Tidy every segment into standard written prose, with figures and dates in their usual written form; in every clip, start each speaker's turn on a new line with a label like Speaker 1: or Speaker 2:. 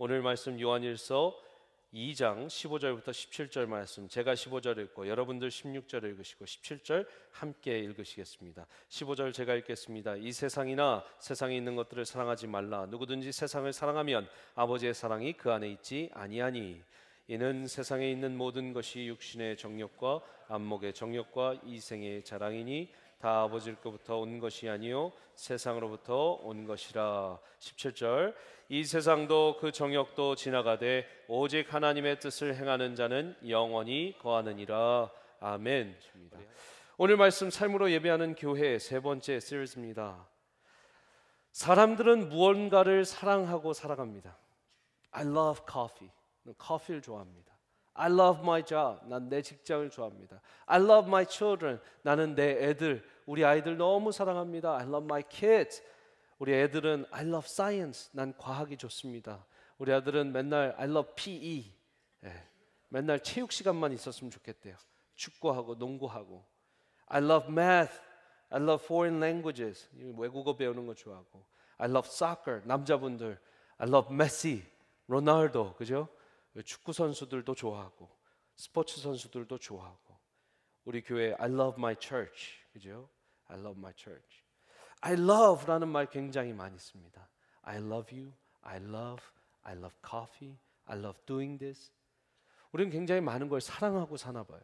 Speaker 1: 오늘 말씀 요한일서 2장 15절부터 17절 말씀, 제가 15절 읽고 여러분들 16절 읽으시고 17절 함께 읽으시겠습니다. 15절 제가 읽겠습니다. 이 세상이나 세상에 있는 것들을 사랑하지 말라. 누구든지 세상을 사랑하면 아버지의 사랑이 그 안에 있지 아니하니. 이는 세상에 있는 모든 것이 육신의 정욕과 안목의 정욕과 이생의 자랑이니 다 아버지로부터 온 것이 아니요 세상으로부터 온 것이라. 17절 이 세상도 그 정욕도 지나가되 오직 하나님의 뜻을 행하는 자는 영원히 거하느니라. 아멘. 오늘 말씀 삶으로 예배하는 교회 세 번째 시리즈입니다. 사람들은 무언가를 사랑하고 살아갑니다. I love coffee. 커피를 좋아합니다. I love my job. 난 내 직장을 좋아합니다. I love my children. 나는 내 애들, 우리 아이들 너무 사랑합니다. I love my kids. 우리 애들은 I love science. 난 과학이 좋습니다. 우리 아들은 맨날 I love PE. 맨날 체육 시간만 있었으면 좋겠대요. 축구하고 농구하고. I love math. I love foreign languages. 외국어 배우는 거 좋아하고. I love soccer. 남자분들 I love Messi, 로날도, 그죠? 축구 선수들도 좋아하고 스포츠 선수들도 좋아하고. 우리 교회 I love my church, 그죠? I love my church. I love라는 말 굉장히 많이 씁니다. I love you, I love coffee, I love doing this. 우리는 굉장히 많은 걸 사랑하고 사나 봐요.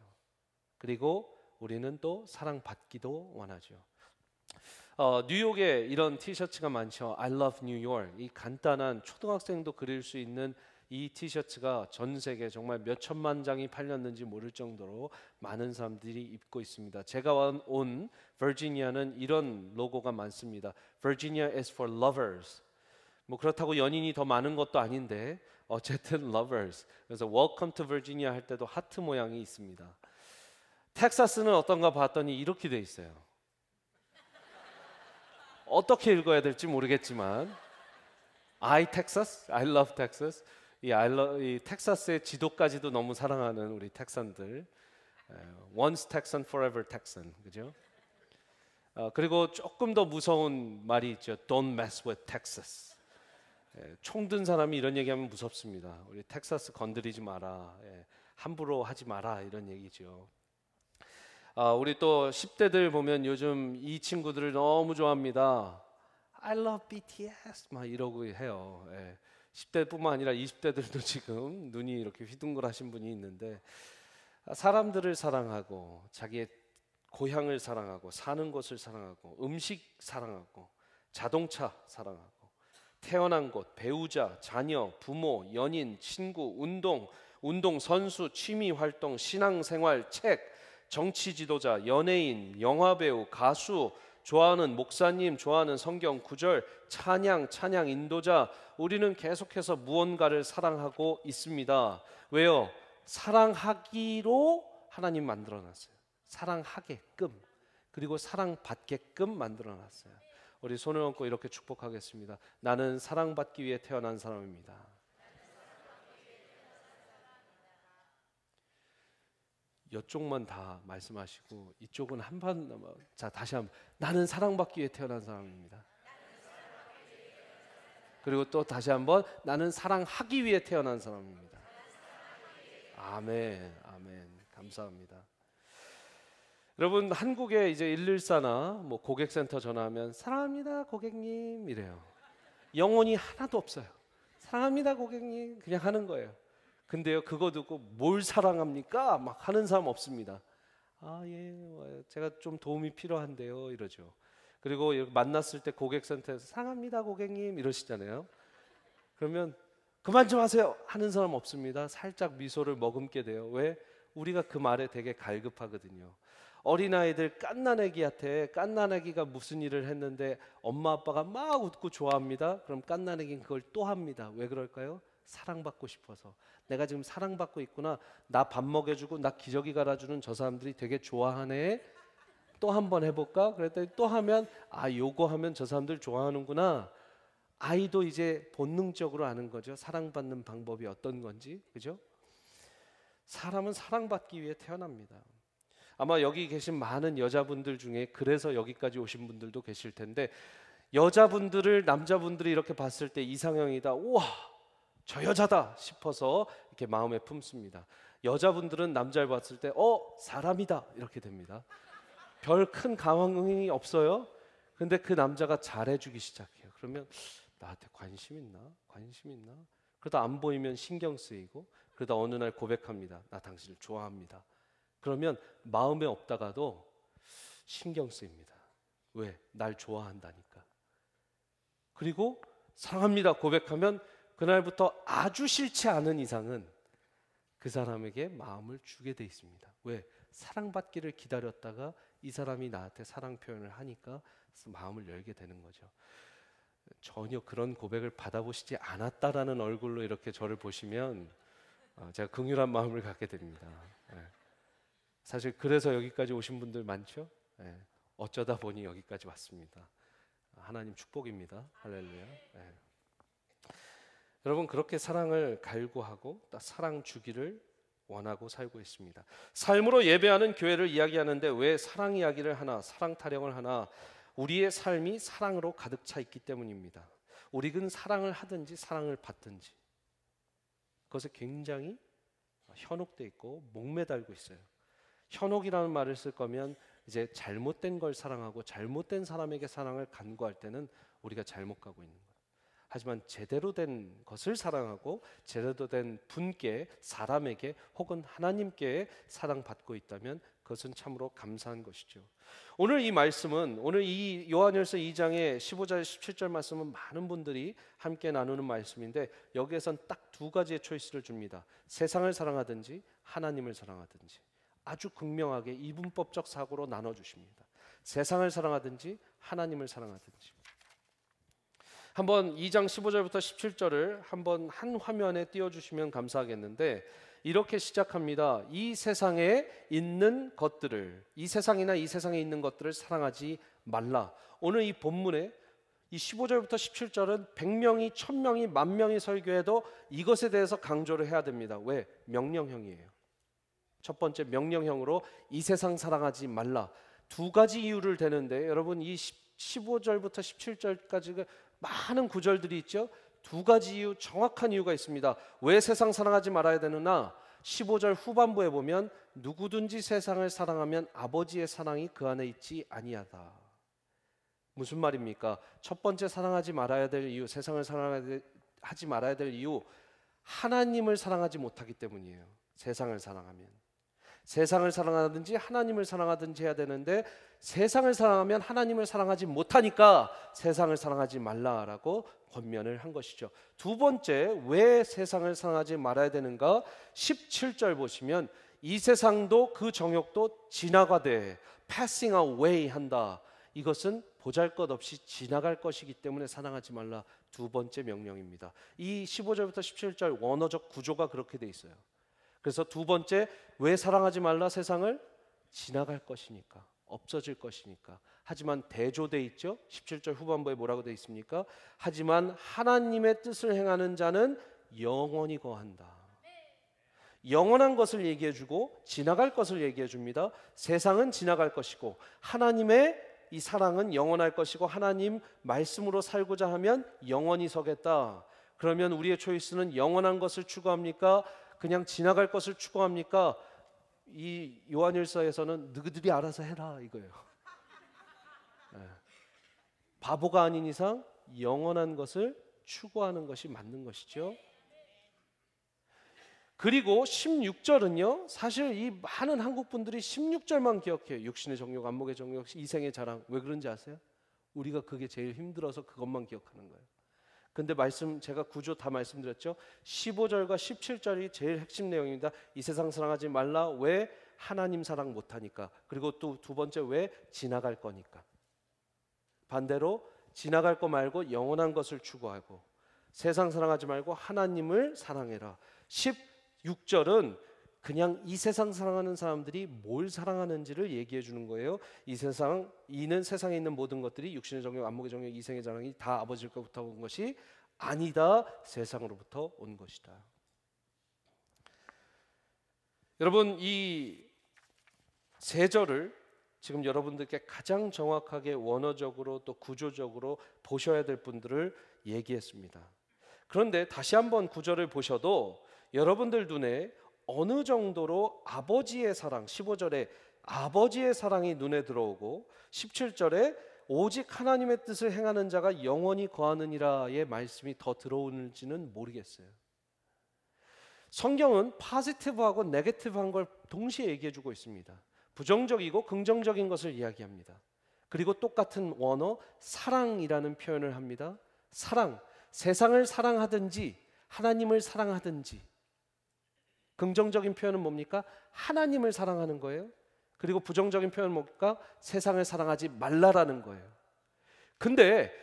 Speaker 1: 그리고 우리는 또 사랑받기도 원하죠. 뉴욕에 이런 티셔츠가 많죠. I love New York. 이 간단한 초등학생도 그릴 수 있는 이 티셔츠가 전 세계 정말 몇 천만 장이 팔렸는지 모를 정도로 많은 사람들이 입고 있습니다. 제가 온 버지니아는 이런 로고가 많습니다. Virginia is for lovers. 뭐 그렇다고 연인이 더 많은 것도 아닌데 어쨌든 lovers. 그래서 Welcome to Virginia 할 때도 하트 모양이 있습니다. 텍사스는 어떤가 봤더니 이렇게 돼 있어요. 어떻게 읽어야 될지 모르겠지만 I Texas, I love Texas. 이 텍사스의 지도까지도 너무 사랑하는 우리 텍산들. Once Texan, forever Texan, 그죠? 그리고 조금 더 무서운 말이 있죠. Don't mess with Texas. 총 든 사람이 이런 얘기하면 무섭습니다. 우리 텍사스 건드리지 마라. 함부로 하지 마라 이런 얘기죠. 우리 또 10대들 보면 요즘 이 친구들을 너무 좋아합니다. I love BTS 막 이러고 해요. 10대뿐만 아니라 20대들도 지금 눈이 이렇게 휘둥그레하신 분이 있는데, 사람들을 사랑하고 자기의 고향을 사랑하고 사는 곳을 사랑하고 음식 사랑하고 자동차 사랑하고 태어난 곳, 배우자, 자녀, 부모, 연인, 친구, 운동 선수, 취미 활동, 신앙생활, 책, 정치 지도자, 연예인, 영화배우, 가수, 좋아하는 목사님, 좋아하는 성경 구절, 찬양 인도자. 우리는 계속해서 무언가를 사랑하고 있습니다. 왜요? 사랑하기로 하나님 만들어놨어요. 사랑하게끔, 그리고 사랑받게끔 만들어놨어요. 우리 손을 얹고 이렇게 축복하겠습니다. 나는 사랑받기 위해 태어난 사람입니다. 이쪽만 다 말씀하시고 이쪽은 한번. 자, 다시 한번. 나는 사랑받기 위해 태어난 사람입니다. 그리고 또 다시 한번. 나는 사랑하기 위해 태어난 사람입니다. 아멘, 아멘. 감사합니다. 여러분, 한국에 이제 114나 뭐 고객센터 전화하면 사랑합니다 고객님 이래요. 영혼이 하나도 없어요. 사랑합니다 고객님 그냥 하는 거예요. 근데요, 그거 듣고 뭘 사랑합니까? 막 하는 사람 없습니다. 예, 제가 좀 도움이 필요한데요 이러죠. 그리고 만났을 때 고객센터에서 사랑합니다 고객님 이러시잖아요. 그러면 그만 좀 하세요 하는 사람 없습니다. 살짝 미소를 머금게 돼요. 왜? 우리가 그 말에 되게 갈급하거든요. 어린아이들 갓난아기한테 갓난아기가 무슨 일을 했는데 엄마 아빠가 막 웃고 좋아합니다. 그럼 갓난아기는 그걸 또 합니다. 왜 그럴까요? 사랑받고 싶어서. 내가 지금 사랑받고 있구나. 나 밥 먹여주고 나 기저귀 갈아주는 저 사람들이 되게 좋아하네. 또 한번 해볼까? 그랬더니 또 하면 요거 하면 저 사람들 좋아하는구나. 아이도 이제 본능적으로 아는 거죠. 사랑받는 방법이 어떤 건지. 그죠? 사람은 사랑받기 위해 태어납니다. 아마 여기 계신 많은 여자분들 중에 그래서 여기까지 오신 분들도 계실 텐데, 여자분들을 남자분들이 이렇게 봤을 때 이상형이다. 우와, 저 여자다 싶어서 이렇게 마음에 품습니다. 여자분들은 남자를 봤을 때 사람이다 이렇게 됩니다. 별 큰 감흥이 없어요. 근데 그 남자가 잘해주기 시작해요. 그러면 나한테 관심 있나? 관심 있나? 그러다 안 보이면 신경 쓰이고, 그러다 어느 날 고백합니다. 나 당신을 좋아합니다. 그러면 마음에 없다가도 신경 쓰입니다. 왜? 날 좋아한다니까. 그리고 사랑합니다 고백하면 그날부터 아주 싫지 않은 이상은 그 사람에게 마음을 주게 돼 있습니다. 왜? 사랑받기를 기다렸다가 이 사람이 나한테 사랑 표현을 하니까 마음을 열게 되는 거죠. 전혀 그런 고백을 받아보시지 않았다라는 얼굴로 이렇게 저를 보시면 제가 긍휼한 마음을 갖게 됩니다. 사실 그래서 여기까지 오신 분들 많죠. 어쩌다 보니 여기까지 왔습니다. 하나님 축복입니다. 할렐루야. 여러분, 그렇게 사랑을 갈구하고 딱 사랑 주기를 원하고 살고 있습니다. 삶으로 예배하는 교회를 이야기하는데 왜 사랑 이야기를 하나, 사랑 타령을 하나? 우리의 삶이 사랑으로 가득 차 있기 때문입니다. 우리는 사랑을 하든지 사랑을 받든지 그것에 굉장히 현혹돼 있고 목매달고 있어요. 현혹이라는 말을 쓸 거면 이제 잘못된 걸 사랑하고 잘못된 사람에게 사랑을 간구할 때는 우리가 잘못 가고 있는 거예요. 하지만 제대로 된 것을 사랑하고 제대로 된 분께, 사람에게 혹은 하나님께 사랑받고 있다면 그것은 참으로 감사한 것이죠. 오늘 이 말씀은, 오늘 이 요한일서 2장의 15절 17절 말씀은 많은 분들이 함께 나누는 말씀인데 여기에선 딱 두 가지의 초이스를 줍니다. 세상을 사랑하든지 하나님을 사랑하든지. 아주 극명하게 이분법적 사고로 나눠주십니다. 세상을 사랑하든지 하나님을 사랑하든지. 한번 2장 15절부터 17절을 한번 한 화면에 띄워주시면 감사하겠는데 이렇게 시작합니다. 이 세상에 있는 것들을, 이 세상이나 이 세상에 있는 것들을 사랑하지 말라. 오늘 이 본문에 이 15절부터 17절은 100명이 1000명이 10,000명이 설교해도 이것에 대해서 강조를 해야 됩니다. 왜? 명령형이에요. 첫 번째 명령형으로 이 세상 사랑하지 말라. 두 가지 이유를 대는데 여러분 이 15절부터 17절까지 많은 구절들이 있죠. 두 가지 이유, 정확한 이유가 있습니다. 왜 세상 사랑하지 말아야 되느냐? 15절 후반부에 보면 누구든지 세상을 사랑하면 아버지의 사랑이 그 안에 있지 아니하다. 무슨 말입니까? 첫 번째 사랑하지 말아야 될 이유, 세상을 사랑하지 말아야 될 이유, 하나님을 사랑하지 못하기 때문이에요. 세상을 사랑하면. 세상을 사랑하든지 하나님을 사랑하든지 해야 되는데 세상을 사랑하면 하나님을 사랑하지 못하니까 세상을 사랑하지 말라라고 권면을 한 것이죠. 두 번째, 왜 세상을 사랑하지 말아야 되는가? 17절 보시면 이 세상도 그 정욕도 지나가되 passing away 한다. 이것은 보잘것없이 지나갈 것이기 때문에 사랑하지 말라. 두 번째 명령입니다. 이 15절부터 17절 원어적 구조가 그렇게 돼 있어요. 그래서 두 번째, 왜 사랑하지 말라? 세상을 지나갈 것이니까, 없어질 것이니까. 하지만 대조돼 있죠. 17절 후반부에 뭐라고 돼 있습니까? 하지만 하나님의 뜻을 행하는 자는 영원히 거한다. 영원한 것을 얘기해 주고 지나갈 것을 얘기해 줍니다. 세상은 지나갈 것이고 하나님의 이 사랑은 영원할 것이고 하나님 말씀으로 살고자 하면 영원히 서겠다. 그러면 우리의 초이스는 영원한 것을 추구합니까? 그냥 지나갈 것을 추구합니까? 이 요한일서에서는 너희들이 알아서 해라 이거예요. 바보가 아닌 이상 영원한 것을 추구하는 것이 맞는 것이죠. 그리고 16절은요, 사실 이 많은 한국 분들이 16절만 기억해요. 육신의 정욕, 안목의 정욕, 이생의 자랑. 왜 그런지 아세요? 우리가 그게 제일 힘들어서 그것만 기억하는 거예요. 근데 제가 구조 다 말씀드렸죠. 15절과 17절이 제일 핵심 내용입니다. 이 세상 사랑하지 말라. 왜? 하나님 사랑 못하니까. 그리고 또 두 번째, 왜? 지나갈 거니까. 반대로 지나갈 거 말고 영원한 것을 추구하고 세상 사랑하지 말고 하나님을 사랑해라. 16절은 그냥 이 세상 사랑하는 사람들이 뭘 사랑하는지를 얘기해 주는 거예요. 이는 세상에 있는 모든 것들이 육신의 정욕, 안목의 정욕, 이생의 자랑이 다 아버지로부터 온 것이 아니다. 세상으로부터 온 것이다. 여러분, 이 세 절을 지금 여러분들께 가장 정확하게 원어적으로 또 구조적으로 보셔야 될 분들을 얘기했습니다. 그런데 다시 한번 구절을 보셔도 여러분들 눈에 어느 정도로 아버지의 사랑, 15절에 아버지의 사랑이 눈에 들어오고 17절에 오직 하나님의 뜻을 행하는 자가 영원히 거하느니라의 말씀이 더 들어오는지는 모르겠어요. 성경은 포지티브하고 네거티브한 걸 동시에 얘기해 주고 있습니다. 부정적이고 긍정적인 것을 이야기합니다. 그리고 똑같은 원어 사랑이라는 표현을 합니다. 사랑, 세상을 사랑하든지 하나님을 사랑하든지. 긍정적인 표현은 뭡니까? 하나님을 사랑하는 거예요. 그리고 부정적인 표현은 뭡니까? 세상을 사랑하지 말라라는 거예요. 근데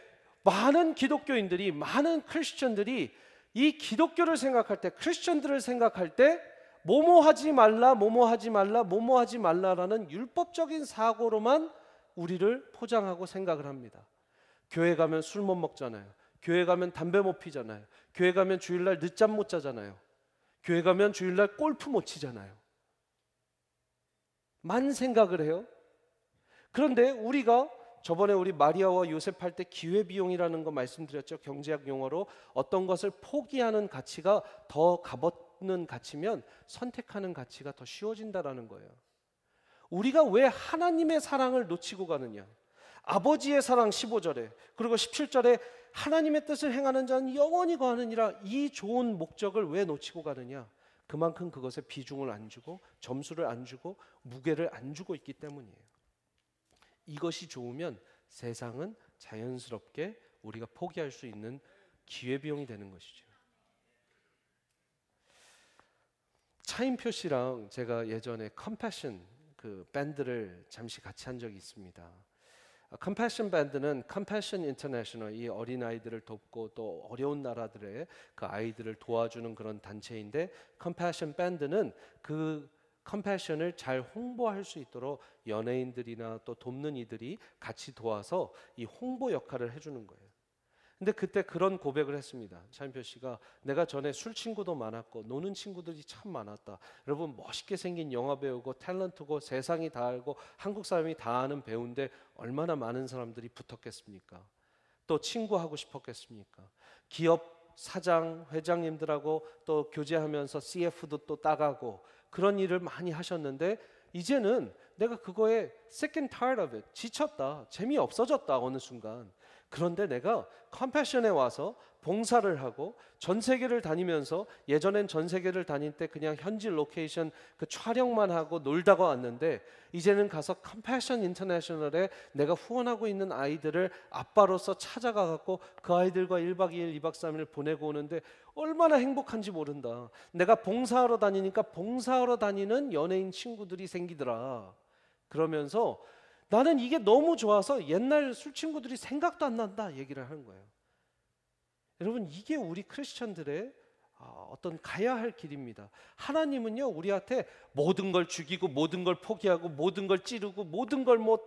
Speaker 1: 많은 기독교인들이, 많은 크리스천들이 이 기독교를 생각할 때, 크리스천들을 생각할 때 뭐뭐하지 말라, 뭐뭐하지 말라, 뭐뭐하지 말라라는 율법적인 사고로만 우리를 포장하고 생각을 합니다. 교회 가면 술 못 먹잖아요. 교회 가면 담배 못 피잖아요. 교회 가면 주일날 늦잠 못 자잖아요. 교회 가면 주일날 골프 못 치잖아요. 만 생각을 해요. 그런데 우리가 저번에 우리 마리아와 요셉 할 때 기회비용이라는 거 말씀드렸죠. 경제학 용어로 어떤 것을 포기하는 가치가 더 값없는 가치면 선택하는 가치가 더 쉬워진다라는 거예요. 우리가 왜 하나님의 사랑을 놓치고 가느냐? 아버지의 사랑 15절에 그리고 17절에 하나님의 뜻을 행하는 자는 영원히 거하느니라, 이 좋은 목적을 왜 놓치고 가느냐? 그만큼 그것에 비중을 안 주고 점수를 안 주고 무게를 안 주고 있기 때문이에요. 이것이 좋으면 세상은 자연스럽게 우리가 포기할 수 있는 기회비용이 되는 것이죠. 차인표 씨랑 제가 예전에 컴패션 그 밴드를 잠시 같이 한 적이 있습니다. 컴패션 밴드는 컴패션 인터내셔널, 이 어린 아이들을 돕고 또 어려운 나라들의 그 아이들을 도와주는 그런 단체인데, 컴패션 밴드는 그 컴패션을 잘 홍보할 수 있도록 연예인들이나 또 돕는 이들이 같이 도와서 이 홍보 역할을 해주는 거예요. 근데 그때 그런 고백을 했습니다. 차인표 씨가 내가 전에 술 친구도 많았고 노는 친구들이 참 많았다. 여러분, 멋있게 생긴 영화 배우고 탤런트고 세상이 다 알고 한국 사람이 다 아는 배우인데 얼마나 많은 사람들이 붙었겠습니까? 또 친구하고 싶었겠습니까? 기업 사장, 회장님들하고 또 교제하면서 CF도 또 따가고 그런 일을 많이 하셨는데 이제는 내가 그거에 sick and tired of it, 지쳤다, 재미없어졌다 어느 순간. 그런데 내가 컴패션에 와서 봉사를 하고 전 세계를 다니면서, 예전엔 전 세계를 다닐 때 그냥 현지 로케이션 그 촬영만 하고 놀다가 왔는데 이제는 가서 컴패션 인터내셔널에 내가 후원하고 있는 아이들을 아빠로서 찾아가 갖고 그 아이들과 1박 2일 2박 3일 보내고 오는데 얼마나 행복한지 모른다. 내가 봉사하러 다니니까 봉사하러 다니는 연예인 친구들이 생기더라. 그러면서 나는 이게 너무 좋아서 옛날 술 친구들이 생각도 안 난다 얘기를 하는 거예요. 여러분, 이게 우리 크리스천들의 어떤 가야 할 길입니다. 하나님은요 우리한테 모든 걸 죽이고 모든 걸 포기하고 모든 걸 찌르고 모든 걸 뭐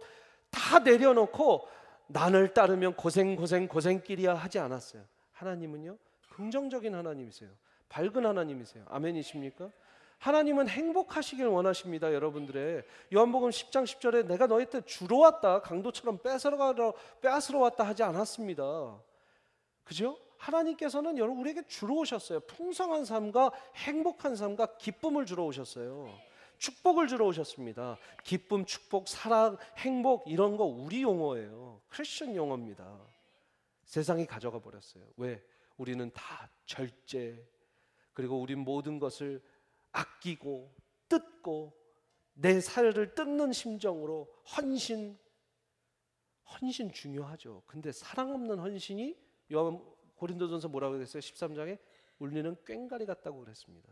Speaker 1: 다 내려놓고 나를 따르면 고생길이야 하지 않았어요. 하나님은요 긍정적인 하나님이세요. 밝은 하나님이세요. 아멘이십니까? 하나님은 행복하시길 원하십니다. 여러분들의 요한복음 10장 10절에 내가 너희한테 주러 왔다, 강도처럼 빼앗으러 왔다 하지 않았습니다. 그죠? 하나님께서는 여러분 우리에게 주러 오셨어요. 풍성한 삶과 행복한 삶과 기쁨을 주러 오셨어요. 축복을 주러 오셨습니다. 기쁨, 축복, 사랑, 행복, 이런 거 우리 용어예요. 크리스천 용어입니다. 세상이 가져가 버렸어요. 왜? 우리는 다 절제, 그리고 우리 모든 것을 아끼고 뜯고 내 살을 뜯는 심정으로 헌신 중요하죠. 근데 사랑 없는 헌신이 고린도전서 뭐라고 그랬어요? 13장에 울리는 꽹과리 같다고 그랬습니다.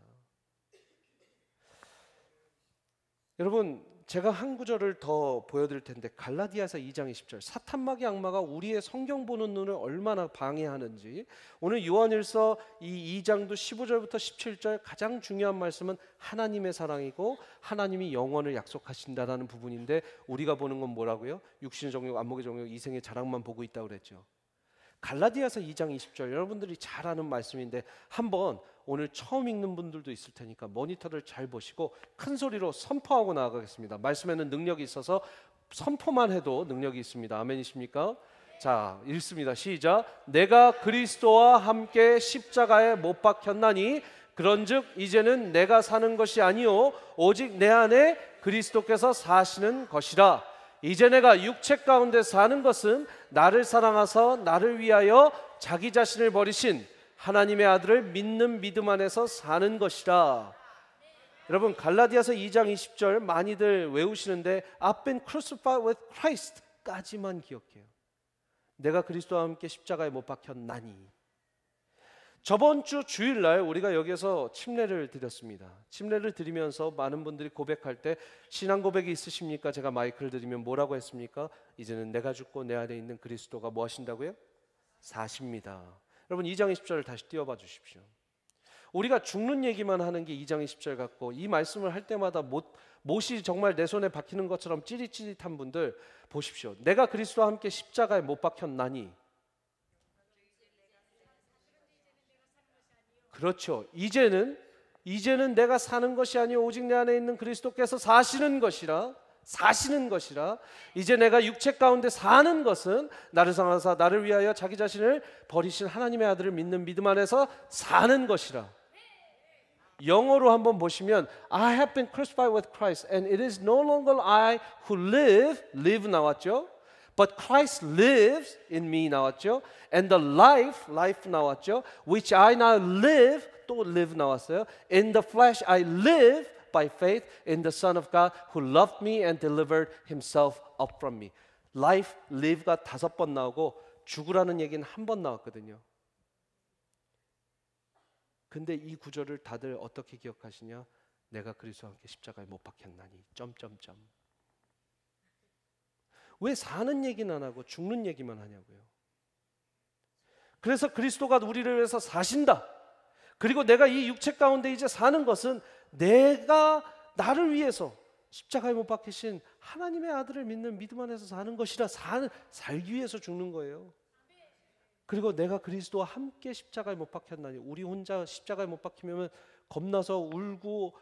Speaker 1: 여러분, 제가 한 구절을 더 보여드릴 텐데 갈라디아서 2장 20절, 사탄마귀 악마가 우리의 성경 보는 눈을 얼마나 방해하는지, 오늘 요한일서 이 2장도 15절부터 17절 가장 중요한 말씀은 하나님의 사랑이고 하나님이 영원을 약속하신다라는 부분인데, 우리가 보는 건 뭐라고요? 육신의 정욕, 안목의 정욕, 이생의 자랑만 보고 있다고 그랬죠. 갈라디아서 2장 20절 여러분들이 잘 아는 말씀인데 한번 오늘 처음 읽는 분들도 있을 테니까 모니터를 잘 보시고 큰 소리로 선포하고 나아가겠습니다. 말씀에는 능력이 있어서 선포만 해도 능력이 있습니다. 아멘이십니까? 자, 읽습니다. 시작. 내가 그리스도와 함께 십자가에 못 박혔나니 그런즉 이제는 내가 사는 것이 아니요 오직 내 안에 그리스도께서 사시는 것이라. 이제 내가 육체 가운데 사는 것은 나를 사랑하사 나를 위하여 자기 자신을 버리신 하나님의 아들을 믿는 믿음 안에서 사는 것이라. 여러분, 갈라디아서 2장 20절 많이들 외우시는데 I've been crucified with Christ 까지만 기억해요. 내가 그리스도와 함께 십자가에 못 박혔나니. 저번 주 주일날 우리가 여기서 침례를 드렸습니다. 침례를 드리면서 많은 분들이 고백할 때 신앙 고백이 있으십니까? 제가 마이크를 드리면 뭐라고 했습니까? 이제는 내가 죽고 내 안에 있는 그리스도가 뭐 하신다고요? 사십니다. 여러분 2장 20절을 다시 띄워봐 주십시오. 우리가 죽는 얘기만 하는 게 2장 20절 같고 이 말씀을 할 때마다 못이 정말 내 손에 박히는 것처럼 찌릿찌릿한 분들 보십시오. 내가 그리스도와 함께 십자가에 못 박혔나니. 그렇죠. 이제는 내가 사는 것이 아니요 오직 내 안에 있는 그리스도께서 사시는 것이라. 이제 내가 육체 가운데 사는 것은 나를 사랑하사 나를 위하여 자기 자신을 버리신 하나님의 아들을 믿는 믿음 안에서 사는 것이라. 영어로 한번 보시면 I have been crucified with Christ and it is no longer I who live 나왔죠. But Christ lives in me 나왔죠. And the life 나왔죠. Which I now live, 또 live 나왔어요. In the flesh I live by faith in the Son of God who loved me and delivered himself up from me. Life, live가 5번 나오고 죽으라는 얘기는 1번 나왔거든요. 근데 이 구절을 다들 어떻게 기억하시냐? 내가 그리스도와 함께 십자가에 못 박혔나니 점점점. 왜 사는 얘기는 안 하고 죽는 얘기만 하냐고요. 그래서 그리스도가 우리를 위해서 사신다. 그리고 내가 이 육체 가운데 이제 사는 것은 내가 나를 위해서 십자가에 못 박히신 하나님의 아들을 믿는 믿음 안에서 사는 것이라 살기 위해서 죽는 거예요. 그리고 내가 그리스도와 함께 십자가에 못 박혔나니. 우리 혼자 십자가에 못 박히면 겁나서 울고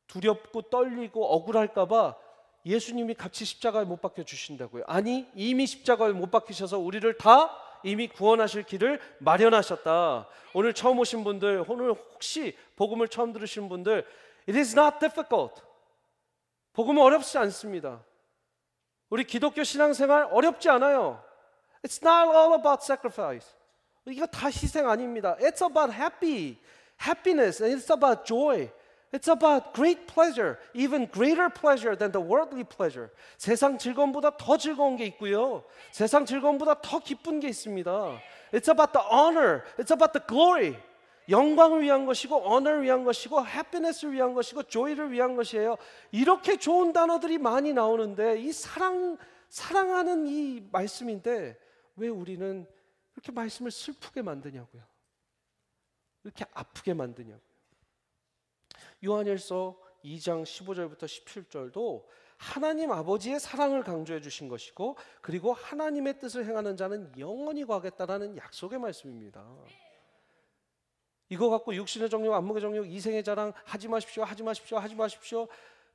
Speaker 1: 두렵고 떨리고 억울할까 봐 예수님이 같이 십자가에 못 박혀 주신다고요. 아니, 이미 십자가에 못 박히셔서 우리를 다 이미 구원하실 길을 마련하셨다. 오늘 처음 오신 분들, 오늘 혹시 복음을 처음 들으신 분들, It is not difficult. 복음은 어렵지 않습니다. 우리 기독교 신앙생활 어렵지 않아요. It's not all about sacrifice. 이거 다 희생 아닙니다. It's about happiness, and it's about joy. It's about great pleasure, even greater pleasure than the worldly pleasure. 세상 즐거움보다 더 즐거운 게 있고요. 세상 즐거움보다 더 기쁜 게 있습니다. It's about the honor, it's about the glory. 영광을 위한 것이고, honor를 위한 것이고, happiness를 위한 것이고, joy를 위한 것이에요. 이렇게 좋은 단어들이 많이 나오는데 이 사랑하는 이 말씀인데 왜 우리는 이렇게 말씀을 슬프게 만드냐고요. 이렇게 아프게 만드냐고요. 요한일서 2장 15절부터 17절도 하나님 아버지의 사랑을 강조해 주신 것이고, 그리고 하나님의 뜻을 행하는 자는 영원히 거하겠다라는 약속의 말씀입니다. 이거 갖고 육신의 정욕, 안목의 정욕, 이생의 자랑 하지 마십시오.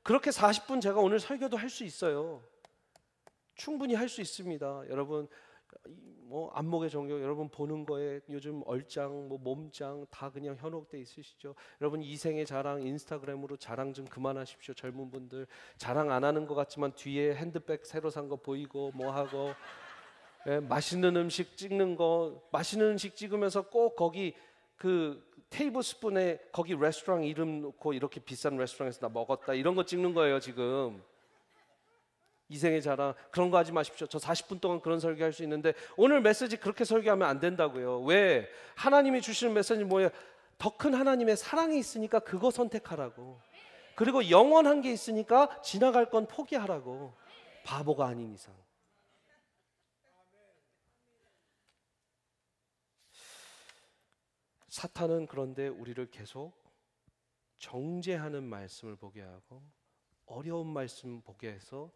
Speaker 1: 그렇게 40분 제가 오늘 설교도 할 수 있어요. 충분히 할 수 있습니다. 여러분 뭐 안목의 정욕, 여러분 보는 거에 요즘 얼짱, 뭐 몸짱 다 그냥 현혹돼 있으시죠. 여러분 이생의 자랑, 인스타그램으로 자랑 좀 그만하십시오. 젊은 분들 자랑 안 하는 것 같지만 뒤에 핸드백 새로 산 거 보이고 뭐 하고, 맛있는 음식 찍는 거, 맛있는 음식 찍으면서 꼭 거기 그 테이블 스푼에 거기 레스토랑 이름 놓고 이렇게 비싼 레스토랑에서 나 먹었다 이런 거 찍는 거예요 지금. 이생의 자랑 그런 거 하지 마십시오. 저 40분 동안 그런 설교할 수 있는데 오늘 메시지 그렇게 설교하면 안 된다고요. 왜? 하나님이 주시는 메시지 뭐예요? 더 큰 하나님의 사랑이 있으니까 그거 선택하라고. 그리고 영원한 게 있으니까 지나갈 건 포기하라고. 바보가 아닌 이상. 사탄은 그런데 우리를 계속 정죄하는 말씀을 보게 하고 어려운 말씀 보게 해서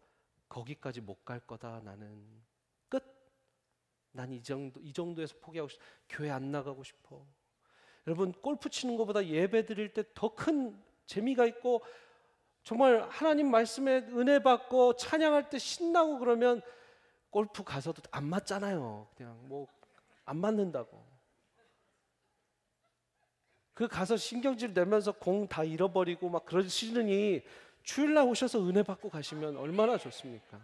Speaker 1: 거기까지 못 갈 거다. 나는 끝. 난 이 정도에서 포기하고 싶어. 교회 안 나가고 싶어. 여러분 골프 치는 것보다 예배 드릴 때 더 큰 재미가 있고 정말 하나님 말씀에 은혜 받고 찬양할 때 신나고 그러면 골프 가서도 안 맞잖아요. 그냥 뭐 안 맞는다고. 그 가서 신경질 내면서 공 다 잃어버리고 막 그러시느니 주일날 오셔서 은혜 받고 가시면 얼마나 좋습니까?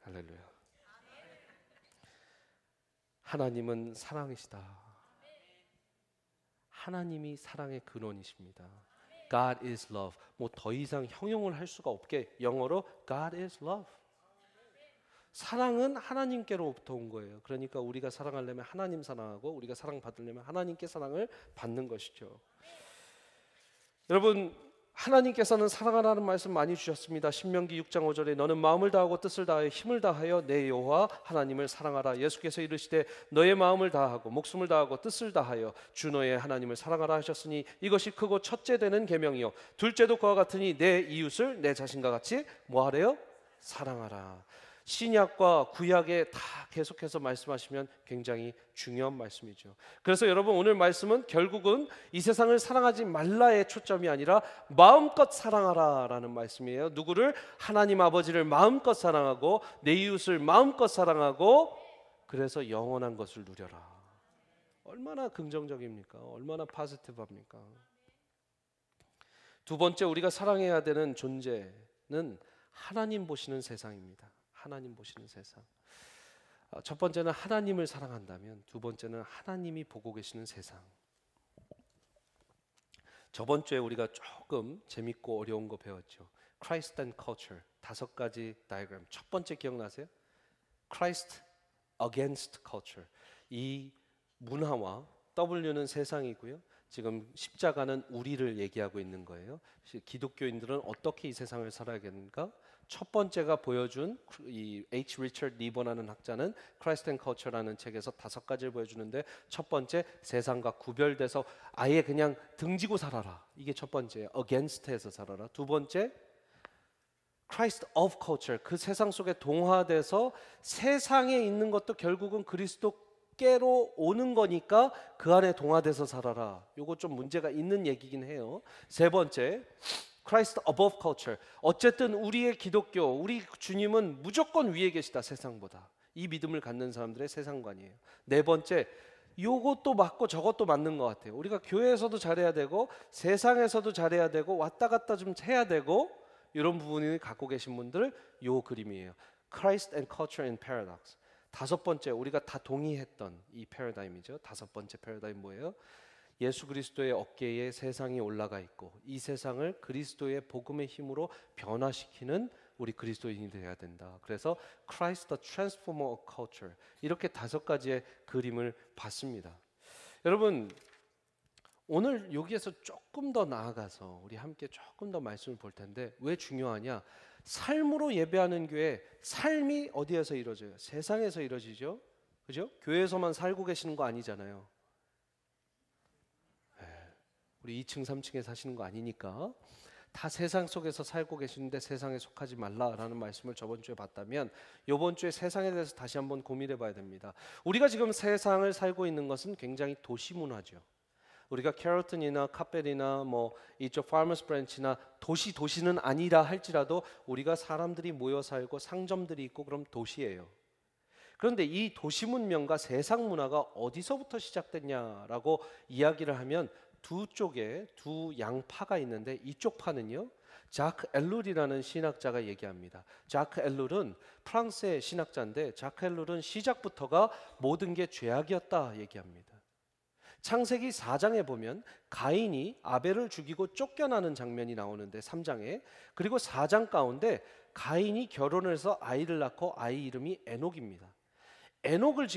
Speaker 1: 할렐루야. 하나님은 사랑이시다. 하나님이 사랑의 근원이십니다. God is love. 뭐 더 이상 형용을 할 수가 없게 영어로 God is love. 사랑은 하나님께로부터 온 거예요. 그러니까 우리가 사랑하려면 하나님 사랑하고 우리가 사랑받으려면 하나님께 사랑을 받는 것이죠. 여러분, 하나님께서는 사랑하라는 말씀 많이 주셨습니다. 신명기 6장 5절에 너는 마음을 다하고 뜻을 다하여 힘을 다하여 내 여호와 하나님을 사랑하라. 예수께서 이르시되 너의 마음을 다하고 목숨을 다하고 뜻을 다하여 주 너의 하나님을 사랑하라 하셨으니 이것이 크고 첫째 되는 계명이요 둘째도 그와 같으니 내 이웃을 내 자신과 같이 뭐하래요? 사랑하라. 신약과 구약에 다 계속해서 말씀하시면 굉장히 중요한 말씀이죠. 그래서 여러분 오늘 말씀은 결국은 이 세상을 사랑하지 말라의 초점이 아니라 마음껏 사랑하라라는 말씀이에요. 누구를? 하나님 아버지를 마음껏 사랑하고 내 이웃을 마음껏 사랑하고 그래서 영원한 것을 누려라. 얼마나 긍정적입니까? 얼마나 포지티브합니까? 두 번째 우리가 사랑해야 되는 존재는 하나님 보시는 세상입니다. 하나님 보시는 세상. 첫 번째는 하나님을 사랑한다면 두 번째는 하나님이 보고 계시는 세상. 저번 주에 우리가 조금 재밌고 어려운 거 배웠죠. Christ and culture 5가지 다이어그램. 첫 번째 기억나세요? Christ against culture. 이 문화와 W는 세상이고요. 지금 십자가는 우리를 얘기하고 있는 거예요. 기독교인들은 어떻게 이 세상을 살아야겠는가? 첫 번째가 보여준 이 H. 리처드 리버라는 학자는 Christ and Culture라는 책에서 5가지를 보여주는데 첫 번째 세상과 구별돼서 아예 그냥 등지고 살아라. 이게 첫 번째예요. Against에서 살아라. 두 번째 Christ of Culture. 그 세상 속에 동화돼서 세상에 있는 것도 결국은 그리스도께로 오는 거니까 그 안에 동화돼서 살아라. 요거 좀 문제가 있는 얘기긴 해요. 세 번째 Christ above culture. 어쨌든 우리의 기독교, 우리 주님은 무조건 위에 계시다 세상보다. 이 믿음을 갖는 사람들의 세상관이에요. 네 번째, 요것도 맞고 저것도 맞는 것 같아요. 우리가 교회에서도 잘해야 되고 세상에서도 잘해야 되고 왔다 갔다 좀 해야 되고 이런 부분을 갖고 계신 분들 요 그림이에요. Christ and culture in paradox. 5번째, 우리가 다 동의했던 이 패러다임이죠. 5번째 패러다임 뭐예요? 예수 그리스도의 어깨에 세상이 올라가 있고 이 세상을 그리스도의 복음의 힘으로 변화시키는 우리 그리스도인이 되어야 된다. 그래서 Christ the Transformer of Culture 이렇게 5가지의 그림을 봤습니다. 여러분 오늘 여기에서 조금 더 나아가서 우리 함께 조금 더 말씀을 볼 텐데 왜 중요하냐? 삶으로 예배하는 교회 삶이 어디에서 이루어져요? 세상에서 이루어지죠. 그죠? 교회에서만 살고 계시는 거 아니잖아요. 우리 2층 3층에 사시는 거 아니니까 다 세상 속에서 살고 계시는데 세상에 속하지 말라라는 말씀을 저번 주에 봤다면 이번 주에 세상에 대해서 다시 한번 고민해 봐야 됩니다. 우리가 지금 세상을 살고 있는 것은 굉장히 도시 문화죠. 우리가 캐럴턴이나 카펠이나 뭐 이쪽 파머스 브랜치나 도시는 아니라 할지라도 우리가 사람들이 모여 살고 상점들이 있고 그럼 도시예요. 그런데 이 도시 문명과 세상 문화가 어디서부터 시작됐냐라고 이야기를 하면 두 쪽에 두 양파가 있는데 이쪽 파는요 자크 엘룰이라는 신학자가 얘기합니다. 자크 엘룰은 프랑스의 신학자인데 자크 엘룰은 시작부터가 모든 게 죄악이었다 얘기합니다. 창세기 4장에 보면 가인이 아벨을 죽이고 쫓겨나는 장면이 나오는데 3장에 그리고 4장 가운데 가인이 결혼을 해서 아이를 낳고 아이 이름이 에녹입니다. 에녹을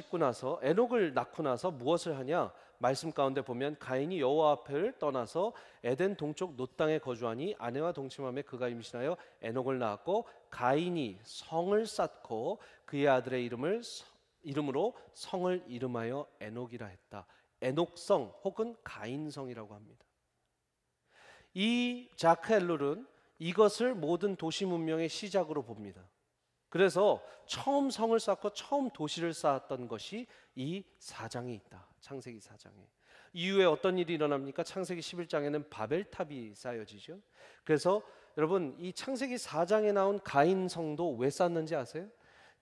Speaker 1: 낳고 나서 무엇을 하냐? 말씀 가운데 보면 가인이 여호와 앞을 떠나서 에덴 동쪽 놋 땅에 거주하니 아내와 동침함에 그가 임신하여 에녹을 낳았고 가인이 성을 쌓고 그의 아들의 이름으로 성을 이름하여 에녹이라 했다. 에녹성 혹은 가인성이라고 합니다. 이 자크 엘룰은 이것을 모든 도시 문명의 시작으로 봅니다. 그래서 처음 성을 쌓고 처음 도시를 쌓았던 것이 이 4장에 있다. 창세기 4장에. 이후에 어떤 일이 일어납니까? 창세기 11장에는 바벨탑이 쌓여지죠. 그래서 여러분 이 창세기 4장에 나온 가인 성도 왜 쌓는지 아세요?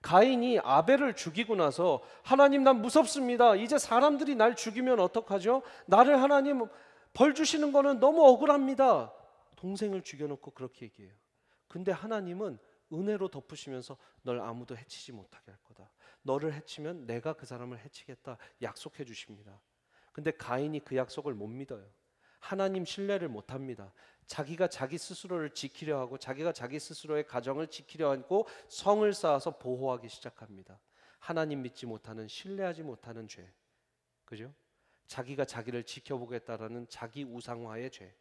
Speaker 1: 가인이 아벨을 죽이고 나서 하나님 난 무섭습니다. 이제 사람들이 날 죽이면 어떡하죠? 나를 하나님 벌 주시는 거는 너무 억울합니다. 동생을 죽여놓고 그렇게 얘기해요. 근데 하나님은 은혜로 덮으시면서 널 아무도 해치지 못하게 할 거다. 너를 해치면 내가 그 사람을 해치겠다 약속해 주십니다. 근데 가인이 그 약속을 못 믿어요. 하나님 신뢰를 못 합니다. 자기가 자기 스스로를 지키려 하고 자기가 자기 스스로의 가정을 지키려 하고 성을 쌓아서 보호하기 시작합니다. 하나님 믿지 못하는, 신뢰하지 못하는 죄. 그죠? 자기가 자기를 지켜보겠다라는 자기 우상화의 죄.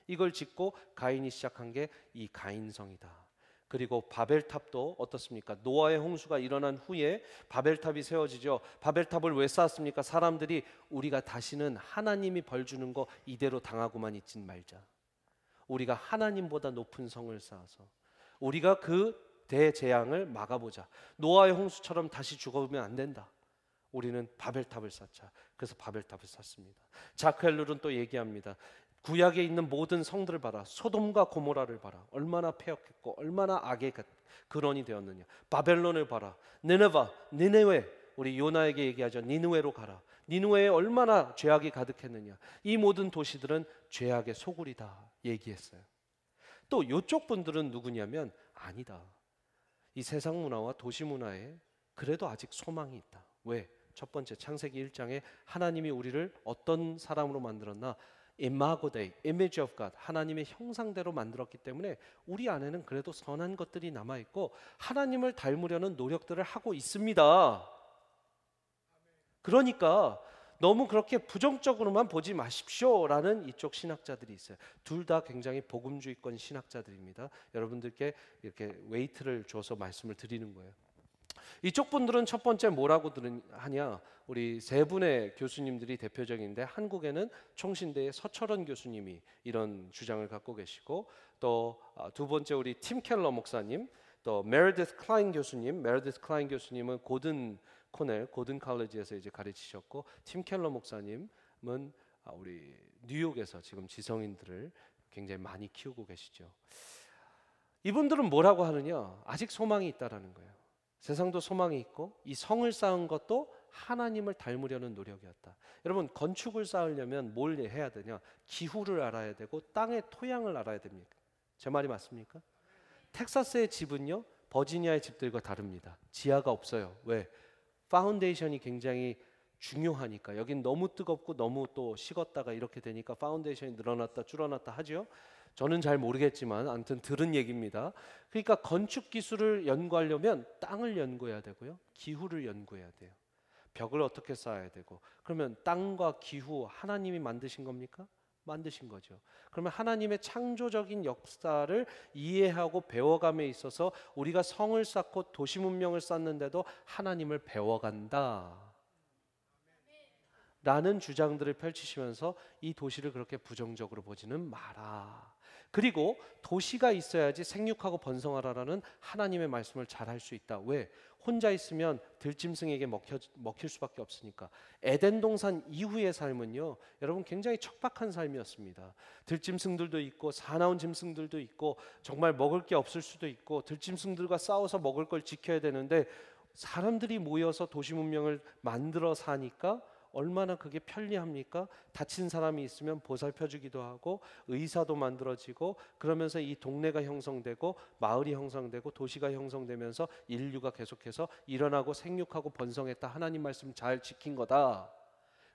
Speaker 1: 이걸 짓고 가인이 시작한 게 이 가인성이다. 그리고 바벨탑도 어떻습니까? 노아의 홍수가 일어난 후에 바벨탑이 세워지죠. 바벨탑을 왜 쌓았습니까? 사람들이 우리가 다시는 하나님이 벌 주는 거 이대로 당하고만 있진 말자. 우리가 하나님보다 높은 성을 쌓아서 우리가 그 대재앙을 막아보자. 노아의 홍수처럼 다시 죽어보면 안 된다. 우리는 바벨탑을 쌓자. 그래서 바벨탑을 쌓습니다. 자크 엘룰은 또 얘기합니다. 구약에 있는 모든 성들을 봐라. 소돔과 고모라를 봐라. 얼마나 폐역했고 얼마나 악의 근원이 되었느냐. 바벨론을 봐라. 니네웨. 우리 요나에게 얘기하죠. 니느웨로 가라. 니느웨에 얼마나 죄악이 가득했느냐. 이 모든 도시들은 죄악의 소굴이다 얘기했어요. 또 이쪽 분들은 누구냐면 아니다. 이 세상 문화와 도시 문화에 그래도 아직 소망이 있다. 왜? 첫 번째 창세기 1장에 하나님이 우리를 어떤 사람으로 만들었나? 이마고 데이, image of God, 하나님의 형상대로 만들었기 때문에 우리 안에는 그래도 선한 것들이 남아있고 하나님을 닮으려는 노력들을 하고 있습니다. 그러니까 너무 그렇게 부정적으로만 보지 마십시오라는 이쪽 신학자들이 있어요. 둘 다 굉장히 복음주의권 신학자들입니다. 여러분들께 이렇게 웨이트를 줘서 말씀을 드리는 거예요. 이쪽 분들은 첫 번째 뭐라고 하냐? 우리 세 분의 교수님들이 대표적인데 한국에는 총신대의 서철원 교수님이 이런 주장을 갖고 계시고 또 두 번째 우리 팀 켈러 목사님, 또 메르디스 클라인 교수님. 메르디스 클라인 교수님은 고든 칼리지에서 이제 가르치셨고 팀 켈러 목사님은 우리 뉴욕에서 지금 지성인들을 굉장히 많이 키우고 계시죠. 이분들은 뭐라고 하느냐? 아직 소망이 있다라는 거예요. 세상도 소망이 있고 이 성을 쌓은 것도 하나님을 닮으려는 노력이었다. 여러분 건축을 쌓으려면 뭘 해야 되냐? 기후를 알아야 되고 땅의 토양을 알아야 됩니까? 제 말이 맞습니까? 텍사스의 집은요 버지니아의 집들과 다릅니다. 지하가 없어요. 왜? 파운데이션이 굉장히 중요하니까. 여긴 너무 뜨겁고 너무 또 식었다가 이렇게 되니까 파운데이션이 늘어났다 줄어났다 하죠. 저는 잘 모르겠지만 아무튼 들은 얘기입니다. 그러니까 건축 기술을 연구하려면 땅을 연구해야 되고요. 기후를 연구해야 돼요. 벽을 어떻게 쌓아야 되고. 그러면 땅과 기후 하나님이 만드신 겁니까? 만드신 거죠. 그러면 하나님의 창조적인 역사를 이해하고 배워감에 있어서 우리가 성을 쌓고 도시 문명을 쌓는데도 하나님을 배워간다 라는 주장들을 펼치시면서 이 도시를 그렇게 부정적으로 보지는 마라. 그리고 도시가 있어야지 생육하고 번성하라라는 하나님의 말씀을 잘 할 수 있다. 왜? 혼자 있으면 들짐승에게 먹힐 수밖에 없으니까. 에덴 동산 이후의 삶은요 여러분 굉장히 척박한 삶이었습니다. 들짐승들도 있고 사나운 짐승들도 있고 정말 먹을 게 없을 수도 있고 들짐승들과 싸워서 먹을 걸 지켜야 되는데 사람들이 모여서 도시 문명을 만들어 사니까 얼마나 그게 편리합니까? 다친 사람이 있으면 보살펴 주기도 하고 의사도 만들어지고 그러면서 이 동네가 형성되고 마을이 형성되고 도시가 형성되면서 인류가 계속해서 일어나고 생육하고 번성했다. 하나님 말씀 잘 지킨 거다.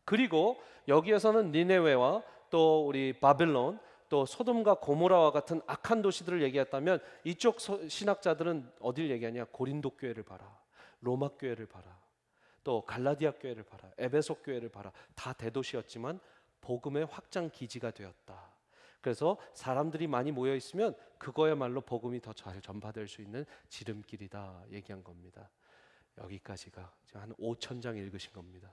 Speaker 1: 그리고 여기에서는 니네웨와 또 우리 바벨론 또 소돔과 고모라와 같은 악한 도시들을 얘기했다면 이쪽 신학자들은 어딜 얘기하냐? 고린도 교회를 봐라. 로마 교회를 봐라. 또 갈라디아 교회를 봐라. 에베소 교회를 봐라. 다 대도시였지만 복음의 확장 기지가 되었다. 그래서 사람들이 많이 모여 있으면 그거야말로 복음이 더 잘 전파될 수 있는 지름길이다 얘기한 겁니다. 여기까지가 한 5,000장 읽으신 겁니다.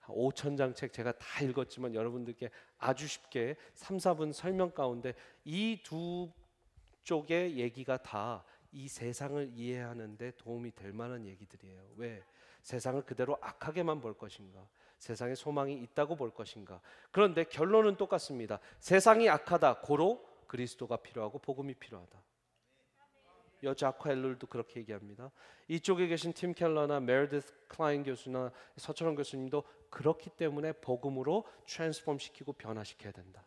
Speaker 1: 5,000장 책 제가 다 읽었지만 여러분들께 아주 쉽게 3, 4분 설명 가운데 이 두 쪽의 얘기가 다 이 세상을 이해하는 데 도움이 될 만한 얘기들이에요. 왜? 세상을 그대로 악하게만 볼 것인가? 세상에 소망이 있다고 볼 것인가? 그런데 결론은 똑같습니다. 세상이 악하다. 고로 그리스도가 필요하고 복음이 필요하다. 자크 헬룰도 그렇게 얘기합니다. 이쪽에 계신 팀 켈러나 메르디스 클라인 교수나 서철원 교수님도 그렇기 때문에 복음으로 트랜스폼 시키고 변화시켜야 된다.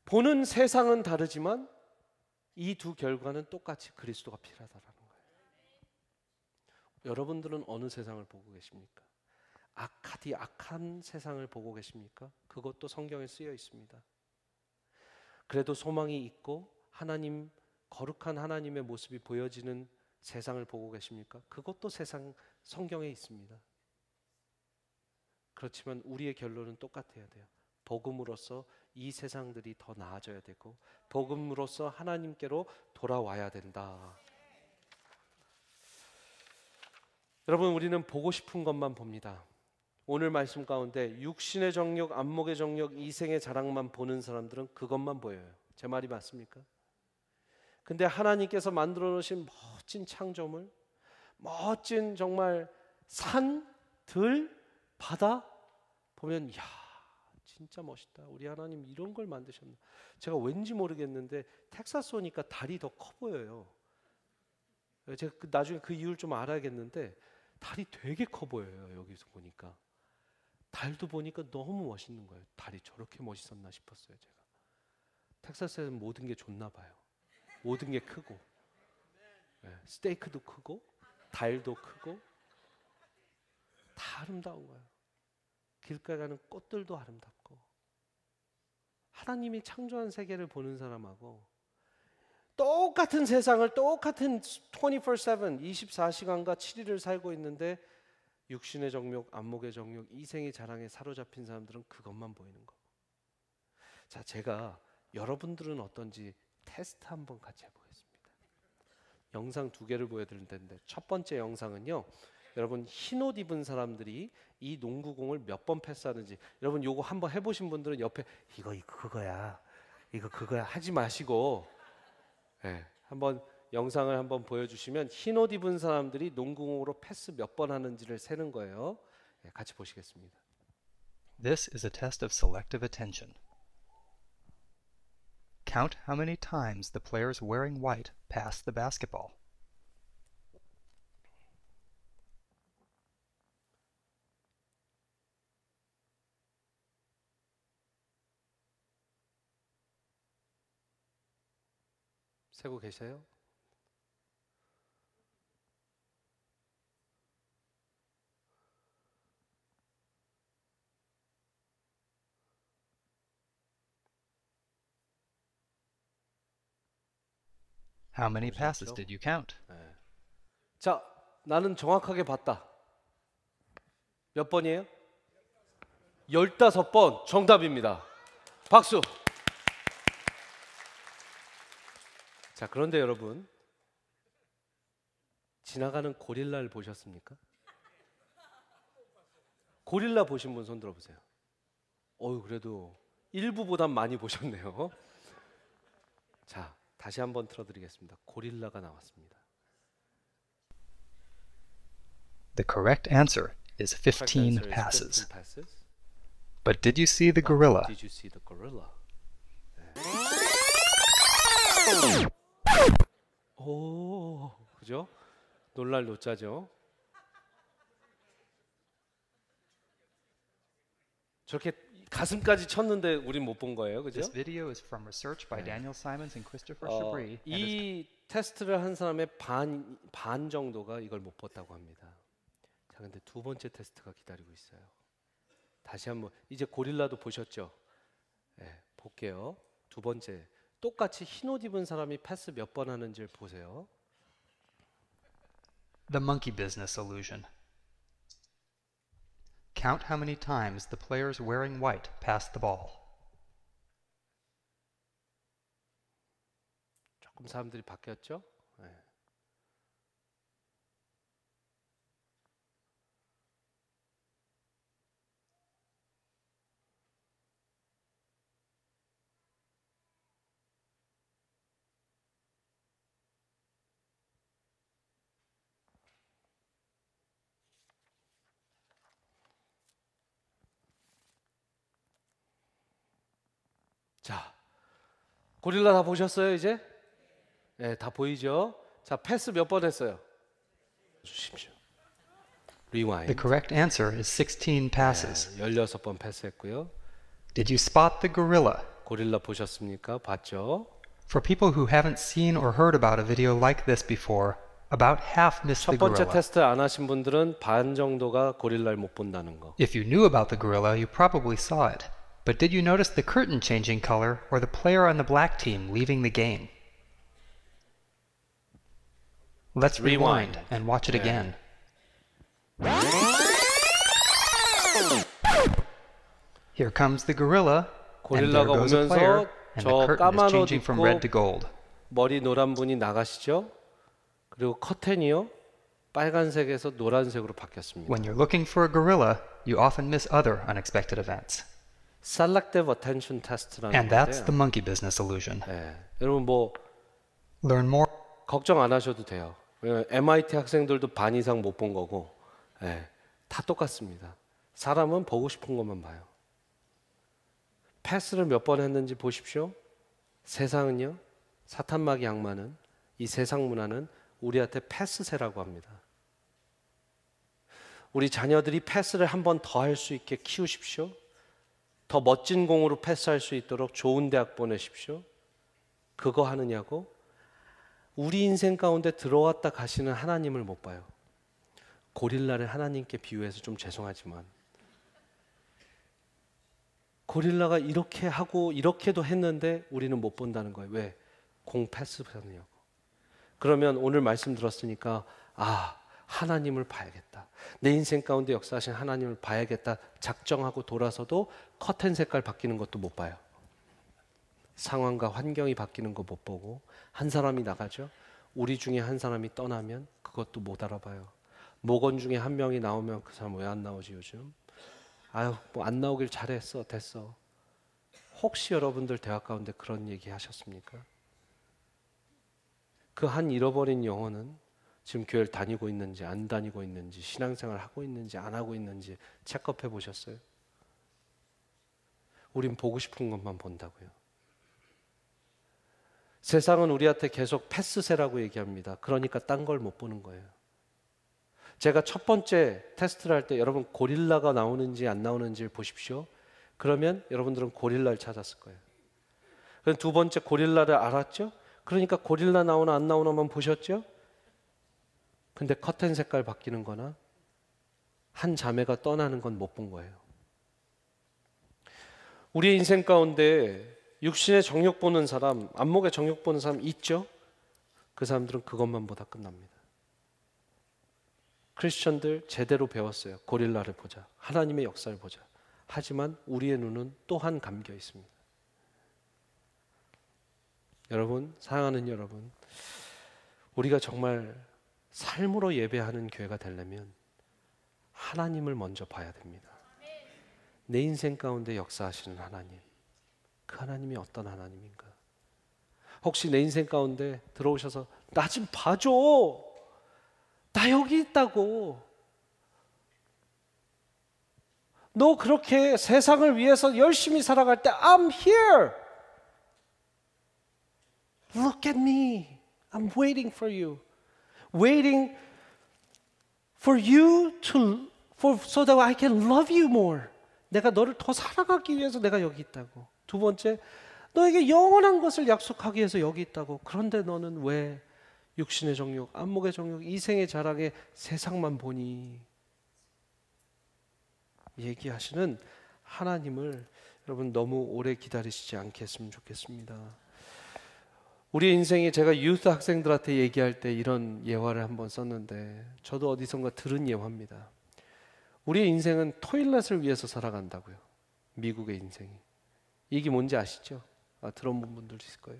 Speaker 1: 보는 세상은 다르지만 이 두 결과는 똑같이 그리스도가 필요하다라는 거예요. 여러분들은 어느 세상을 보고 계십니까? 악한 세상을 보고 계십니까? 그것도 성경에 쓰여 있습니다. 그래도 소망이 있고 하나님, 거룩한 하나님의 모습이 보여지는 세상을 보고 계십니까? 그것도 성경에 있습니다. 그렇지만 우리의 결론은 똑같아야 돼요. 복음으로써 이 세상들이 더 나아져야 되고 복음으로써 하나님께로 돌아와야 된다. 여러분, 우리는 보고 싶은 것만 봅니다. 오늘 말씀 가운데 육신의 정욕, 안목의 정욕, 이생의 자랑만 보는 사람들은 그것만 보여요. 제 말이 맞습니까? 근데 하나님께서 만들어 놓으신 멋진 창조물, 멋진 정말 산, 들, 바다 보면 야, 진짜 멋있다. 우리 하나님 이런 걸 만드셨나. 제가 왠지 모르겠는데 텍사스 오니까 달이 더 커 보여요. 제가 나중에 그 이유를 좀 알아야겠는데 달이 되게 커 보여요. 여기서 보니까 달도 보니까 너무 멋있는 거예요. 달이 저렇게 멋있었나 싶었어요. 제가 텍사스에는 모든 게 좋나 봐요. 모든 게 크고, 스테이크도 크고 달도 크고 다 아름다운 거예요. 길가에 가는 꽃들도 아름답고. 하나님이 창조한 세계를 보는 사람하고 똑같은 세상을 똑같은 24/7 24시간과 7일을 살고 있는데 육신의 정욕, 안목의 정욕, 이생의 자랑에 사로잡힌 사람들은 그것만 보이는 거고. 자, 제가 여러분들은 어떤지 테스트 한번 같이 해보겠습니다. 영상 2개를 보여드릴 텐데 첫 번째 영상은요, 여러분 흰 옷 입은 사람들이 이 농구공을 몇 번 패스하는지, 여러분 요거 한번 해보신 분들은 옆에 이거 그거야 하지 마시고, 한번 영상을 한번 보여주시면 흰 옷 입은 사람들이 농구공으로 패스 몇 번 하는지를 세는 거예요. 같이 보시겠습니다.
Speaker 2: This is a test of selective attention. Count how many times the players wearing white pass the basketball.
Speaker 1: 세고 계세요?
Speaker 2: How many passes did you count?
Speaker 1: 자, 나는 정확하게 봤다. 몇 번이에요? 15번. 정답입니다. 박수. 자, 그런데 여러분, 지나가는 고릴라를 보셨습니까? 고릴라 보신 분 손 들어보세요. 그래도 일부보단 많이 보셨네요. 자, 다시 한번 틀어드리겠습니다. 고릴라가 나왔습니다.
Speaker 2: The correct answer is 15 passes. But did you see the gorilla?
Speaker 1: Did you see the gorilla? 오, 그죠? 놀랄 노자죠. 저렇게 가슴까지 쳤는데 우린 못 본 거예요, 그죠?
Speaker 2: This video is from research by Daniel Simons and Christopher Chabris.
Speaker 1: 이 테스트를 한 사람의 반 정도가 이걸 못 봤다고 합니다. 자, 근데 두 번째 테스트가 기다리고 있어요. 다시 한번, 이제 고릴라도 보셨죠? 볼게요. 두 번째, 똑같이 흰 옷 입은 사람이 패스 몇 번 하는지를 보세요.
Speaker 2: The monkey business illusion. Count how many times the players wearing white pass the ball.
Speaker 1: 조금 사람들이 바뀌었죠? 자, 고릴라 다 보셨어요 이제? 네, 다 보이죠? 자, 패스 몇 번 했어요? 주십시오.
Speaker 2: The
Speaker 1: Rewind.
Speaker 2: correct answer is 16 passes.
Speaker 1: 16번 패스했고요.
Speaker 2: Did you spot the gorilla?
Speaker 1: 고릴라 보셨습니까? 봤죠?
Speaker 2: For people who haven't seen or heard about a video like this before, about half missed
Speaker 1: 첫
Speaker 2: the
Speaker 1: 번째
Speaker 2: gorilla.
Speaker 1: 테스트 안 하신 분들은 반 정도가 고릴라를 못 본다는 거.
Speaker 2: If you knew about the gorilla, you probably saw it. But did you notice the curtain changing color or the player on the black team leaving the game? Let's rewind and watch it again. Here comes the gorilla, and there
Speaker 1: 고릴라가
Speaker 2: goes a player,
Speaker 1: 오면서
Speaker 2: and the
Speaker 1: 저
Speaker 2: curtain is
Speaker 1: 까만 옷
Speaker 2: changing from red to
Speaker 1: 입고
Speaker 2: gold.
Speaker 1: 머리 노란 분이 나가시죠? 그리고 커튼이요 빨간색에서 노란색으로 바뀌었습니다.
Speaker 2: When you're looking for a gorilla, you often miss other unexpected events.
Speaker 1: Selective Attention Test라는
Speaker 2: And that's the
Speaker 1: 건데요.
Speaker 2: monkey business illusion.
Speaker 1: 여러분 뭐
Speaker 2: Learn more.
Speaker 1: 걱정 안 하셔도 돼요. 왜냐면 MIT 학생들도 반 이상 못 본 거고 다 똑같습니다. 사람은 보고 싶은 것만 봐요. 패스를 몇 번 했는지 보십시오. 세상은요. 사탄마귀 악마는 이 세상 문화는 우리한테 패스세라고 합니다. 우리 자녀들이 패스를 한 번 더 할 수 있게 키우십시오. 더 멋진 공으로 패스할 수 있도록 좋은 대학 보내십시오. 그거 하느냐고? 우리 인생 가운데 들어왔다 가시는 하나님을 못 봐요. 고릴라를 하나님께 비유해서 좀 죄송하지만 고릴라가 이렇게 하고 이렇게도 했는데 우리는 못 본다는 거예요. 왜? 공 패스 하느냐고. 그러면 오늘 말씀 들었으니까 하나님을 봐야겠다. 내 인생 가운데 역사하신 하나님을 봐야겠다. 작정하고 돌아서도 커튼 색깔 바뀌는 것도 못 봐요. 상황과 환경이 바뀌는 거 못 보고 한 사람이 나가죠. 우리 중에 한 사람이 떠나면 그것도 못 알아봐요. 목원 중에 한 명이 나오면 그 사람 왜 안 나오지 요즘? 뭐 안 나오길 잘했어 됐어. 혹시 여러분들 대화 가운데 그런 얘기 하셨습니까? 그 한 잃어버린 영혼은 지금 교회를 다니고 있는지 안 다니고 있는지 신앙생활 하고 있는지 안 하고 있는지 체크업해 보셨어요? 우린 보고 싶은 것만 본다고요. 세상은 우리한테 계속 패스세라고 얘기합니다. 그러니까 딴 걸 못 보는 거예요. 제가 첫 번째 테스트를 할 때 여러분 고릴라가 나오는지 안 나오는지를 보십시오. 그러면 여러분들은 고릴라를 찾았을 거예요. 그럼 두 번째 고릴라를 알았죠? 그러니까 고릴라 나오나 안 나오나만 보셨죠? 근데 커튼 색깔 바뀌는 거나 한 자매가 떠나는 건 못 본 거예요. 우리의 인생 가운데 육신의 정욕 보는 사람, 안목의 정욕 보는 사람 있죠? 그 사람들은 그것만 보다 끝납니다. 크리스천들 제대로 배웠어요. 고릴라를 보자. 하나님의 역사를 보자. 하지만 우리의 눈은 또한 감겨 있습니다. 여러분, 사랑하는 여러분, 우리가 정말 삶으로 예배하는 교회가 되려면 하나님을 먼저 봐야 됩니다. 내 인생 가운데 역사하시는 하나님, 그 하나님이 어떤 하나님인가? 혹시 내 인생 가운데 들어오셔서 나 좀 봐줘. 나 여기 있다고. 너 그렇게 세상을 위해서 열심히 살아갈 때 I'm here. Look at me. I'm waiting for you. Waiting for you so that I can love you more. 내가 너를 더 사랑하기 위해서 내가 여기 있다고. 두 번째, 너에게 영원한 것을 약속하기 위해서 여기 있다고. 그런데 너는 왜 육신의 정욕, 안목의 정욕, 이생의 자랑에 세상만 보니? 얘기하시는 하나님을 여러분 너무 오래 기다리시지 않게 했으면 좋겠습니다. 우리 인생에 제가 유스 학생들한테 얘기할 때 이런 예화를 한번 썼는데 저도 어디선가 들은 예화입니다. 우리의 인생은 토일렛을 위해서 살아간다고요. 미국의 인생이. 이게 뭔지 아시죠? 들어본 분들 있을 거예요.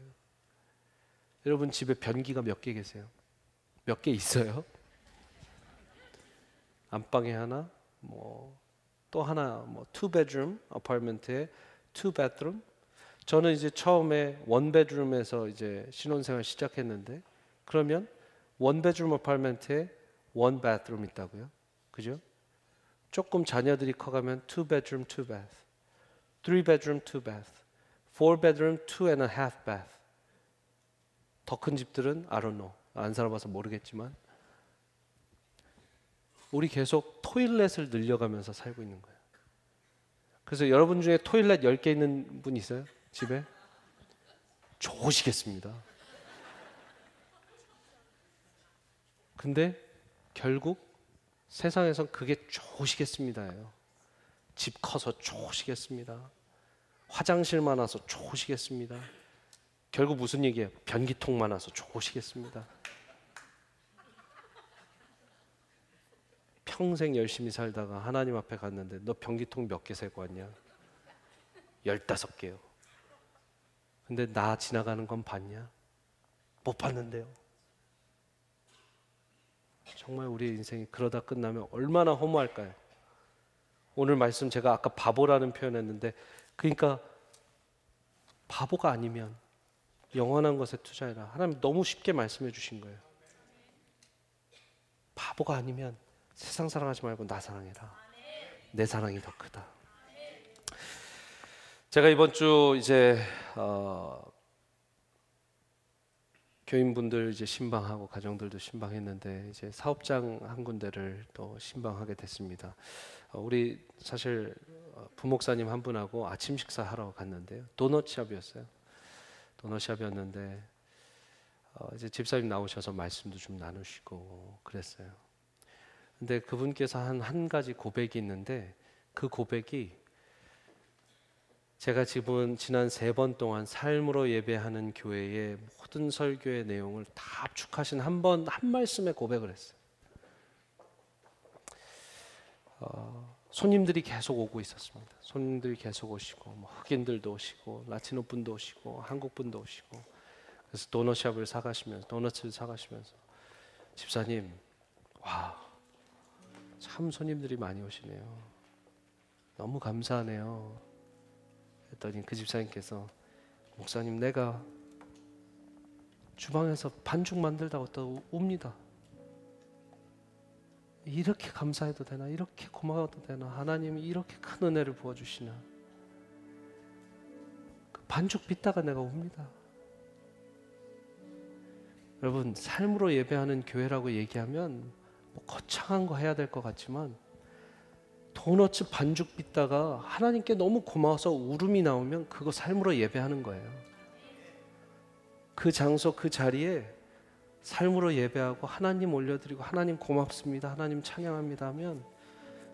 Speaker 1: 여러분 집에 변기가 몇 개 계세요? 몇 개 있어요? 안방에 하나, 또 하나, 2bedroom 아파트먼트에 2bedroom. 저는 이제 처음에 1bedroom에서 이제 신혼생활 시작했는데 그러면 1bedroom 아파트먼트에 1bathroom 있다고요? 그죠? 조금 자녀들이 커가면 2bedroom, 2bath, 3bedroom, 2bath, 4 bedroom, 2.5 bath. 더 큰 집들은 I don't know. 안 살아봐서 모르겠지만 우리 계속 토일렛을 늘려가면서 살고 있는 거예요. 그래서 여러분 중에 토일렛 10개 있는 분 있어요? 집에? 좋으시겠습니다. 근데 결국 세상에선 그게 좋으시겠습니다예요. 집 커서 좋으시겠습니다. 화장실 많아서 좋으시겠습니다. 결국 무슨 얘기예요? 변기통 많아서 좋으시겠습니다. 평생 열심히 살다가 하나님 앞에 갔는데 너 변기통 몇 개 세고 왔냐? 15개요. 근데 나 지나가는 건 봤냐? 못 봤는데요. 정말 우리의 인생이 그러다 끝나면 얼마나 허무할까요? 오늘 말씀 제가 아까 바보라는 표현했는데 그러니까 바보가 아니면 영원한 것에 투자해라. 하나님 너무 쉽게 말씀해 주신 거예요. 바보가 아니면 세상 사랑하지 말고 나 사랑해라. 내 사랑이 더 크다. 제가 이번 주 이제 교인분들 이제 신방하고 가정들도 신방했는데 이제 사업장 한 군데를 또 신방하게 됐습니다. 우리 사실 부목사님 한 분하고 아침 식사 하러 갔는데요. 도넛샵이었어요. 도넛샵이었는데 이제 집사님 나오셔서 말씀도 좀 나누시고 그랬어요. 근데 그분께서 한 가지 고백이 있는데 그 고백이 제가 지금 지난 3번 동안 삶으로 예배하는 교회의 모든 설교의 내용을 다 압축하신 한 말씀의 고백을 했어요. 손님들이 계속 오고 있었습니다. 손님들이 계속 오시고 뭐 흑인들도 오시고 라티노 분도 오시고 한국 분도 오시고 그래서 도넛을 사가시면서 집사님 와 참 손님들이 많이 오시네요. 너무 감사하네요. 했더니 그 집사님께서 목사님 내가 주방에서 반죽 만들다가 또 웁니다. 이렇게 감사해도 되나? 이렇게 고마워도 되나? 하나님이 이렇게 큰 은혜를 부어주시나? 그 반죽 빚다가 내가 웁니다. 여러분 삶으로 예배하는 교회라고 얘기하면 뭐 거창한 거 해야 될 것 같지만 도넛 반죽 빚다가 하나님께 너무 고마워서 울음이 나오면 그거 삶으로 예배하는 거예요. 그 장소 그 자리에 삶으로 예배하고 하나님 올려드리고 하나님 고맙습니다. 하나님 찬양합니다 하면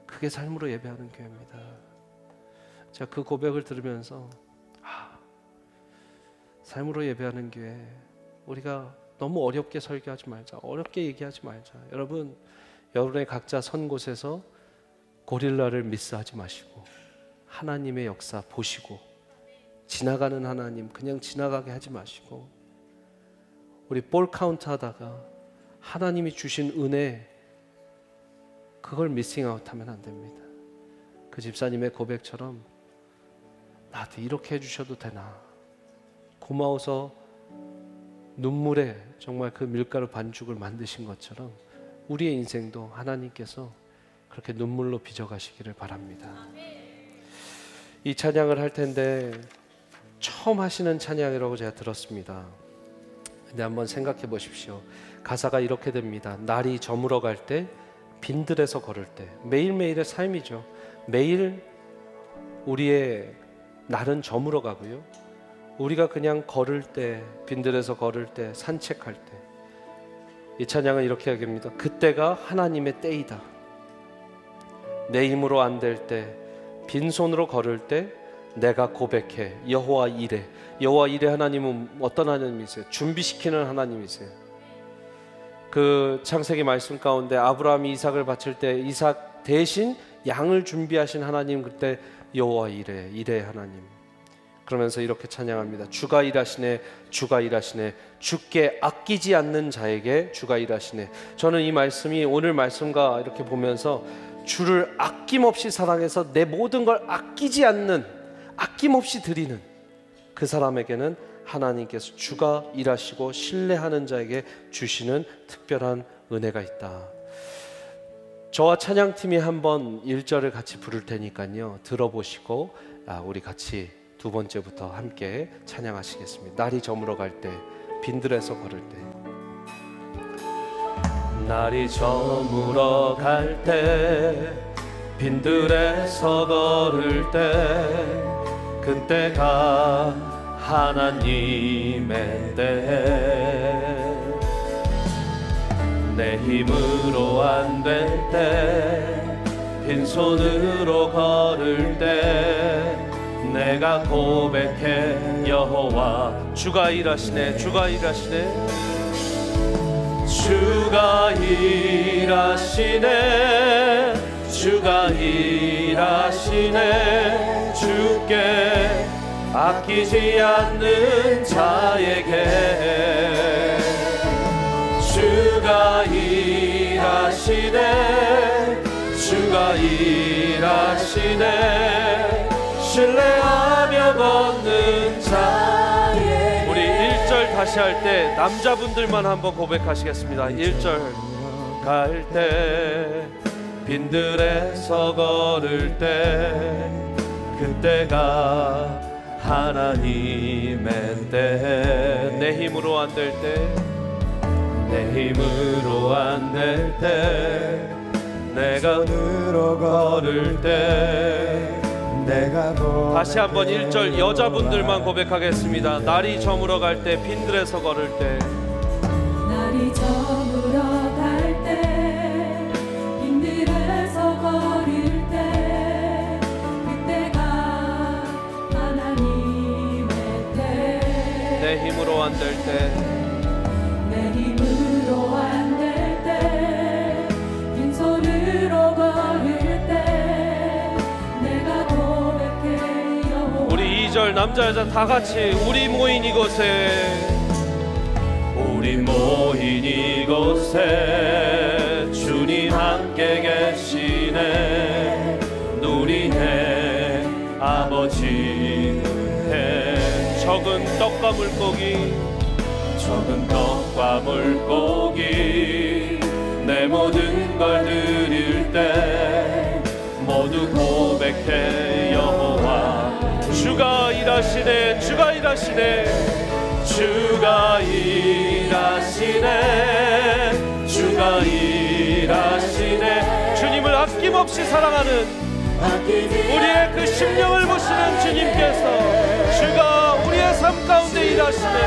Speaker 1: 그게 삶으로 예배하는 교회입니다. 제가 그 고백을 들으면서 삶으로 예배하는 교회 우리가 너무 어렵게 설교하지 말자. 어렵게 얘기하지 말자. 여러분의 각자 선 곳에서 고릴라를 미스하지 마시고 하나님의 역사 보시고 지나가는 하나님 그냥 지나가게 하지 마시고 우리 볼 카운트 하다가 하나님이 주신 은혜 그걸 미싱아웃 하면 안 됩니다. 그 집사님의 고백처럼 나도 이렇게 해주셔도 되나 고마워서 눈물에 정말 그 밀가루 반죽을 만드신 것처럼 우리의 인생도 하나님께서 그렇게 눈물로 빚어가시기를 바랍니다. 이 찬양을 할 텐데 처음 하시는 찬양이라고 제가 들었습니다. 근데 한번 생각해 보십시오. 가사가 이렇게 됩니다. 날이 저물어 갈 때 빈들에서 걸을 때 매일매일의 삶이죠. 매일 우리의 날은 저물어 가고요. 우리가 그냥 걸을 때 빈들에서 걸을 때 산책할 때 이 찬양은 이렇게 얘기합니다. 그때가 하나님의 때이다. 내 힘으로 안 될 때 빈손으로 걸을 때 내가 고백해 여호와 이레. 여호와 이레 하나님은 어떤 하나님이세요? 준비시키는 하나님이세요. 그 창세기 말씀 가운데 아브라함이 이삭을 바칠 때 이삭 대신 양을 준비하신 하나님 그때 여호와 이레 하나님. 그러면서 이렇게 찬양합니다. 주가 일하시네 주가 일하시네 주께 아끼지 않는 자에게 주가 일하시네. 저는 이 말씀이 오늘 말씀과 이렇게 보면서 주를 아낌없이 사랑해서 내 모든 걸 아끼지 않는 아낌없이 드리는 그 사람에게는 하나님께서 주가 일하시고 신뢰하는 자에게 주시는 특별한 은혜가 있다. 저와 찬양팀이 한번 1절을 같이 부를 테니까요 들어보시고 우리 같이 두 번째부터 함께 찬양하시겠습니다. 날이 저물어 갈 때, 빈들에서 걸을 때. 날이 저물어 갈 때, 빈들에서 걸을 때, 그때가 하나님의 때. 내 힘으로 안 될 때, 빈손으로 걸을 때, 내가 고백해 여호와. 주가 일하시네, 주가 일하시네, 주가 일하시네, 주가 일하시네. 주께 아끼지 않는 자에게 주가 일하시네, 주가 일하시네. 신뢰하며 걷는 자에게. 우리 1절 다시 할 때 남자분들만 한번 고백하시겠습니다. 1절 갈 때, 빈들에서 걸을 때, 그때가 하나님의 때. 내 힘으로 안 될 때, 내 힘으로 안 될 때, 내가 으로 걸을 때, 내가 다시 한번 1절 여자분들만 고백하겠습니다. 날이 저물어 갈 때, 빈들에서 걸을 때,
Speaker 3: 날이 저물어 갈 때, 빈들에서 걸을 때, 그때가 하나님의 때.
Speaker 1: 내 힘으로 안 될 때,
Speaker 3: 내 힘으로 안 될 때, 빈손으로 걸을 때, 내가 고백해 여호와.
Speaker 1: 우리 2절 남자 여자 다 같이 우리 모인 이곳에, 우리 모인 이곳에 주님 함께 계시네. 누리네 아버지 해. 적은 떡과 물고기, 적은 떡과 물고기, 내 모든 걸 드릴 때 모두 고백해 여호와. 주가 일하시네, 주가 일하시네, 주가 일하시네, 주가 일하시네. 주님을 아낌없이 사랑하는 우리의 그 심령을 보시는 주님께서 주가 우리의 삶 가운데 일하시네.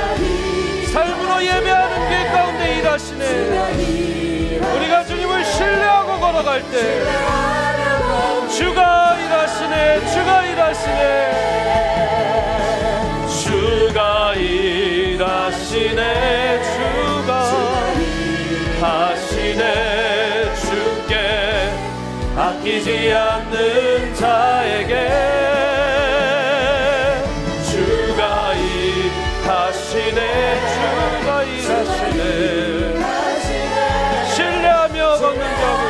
Speaker 1: 삶으로 예배하는 길 가운데 일하시네. 우리가 주님을 신뢰하고 걸어갈 때 주가 일하시네, 주가 일하시네, 주가 일하시네, 주가 하시네. 주께 아끼지 않는 자에게 주가 일하시네, 주가 일하시네. 신뢰하며 걷는 자분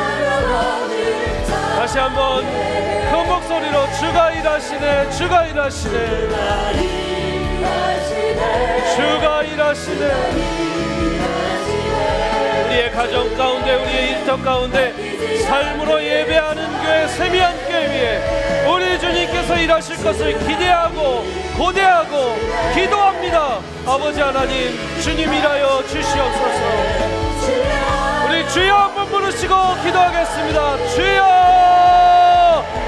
Speaker 1: 다시 한번 큰 목소리로 주가 일하시네, 주가 일하시네, 주가 일하시네. 우리의 가정 가운데, 우리의 일터 가운데 삶으로 예배하는 교회, 세미한 교회 위에 우리 주님께서 일하실 것을 기대하고 고대하고 기도합니다. 아버지 하나님, 주님 일하여 주시옵소서. 우리 주여 한번 부르시고 기도하겠습니다. 주여.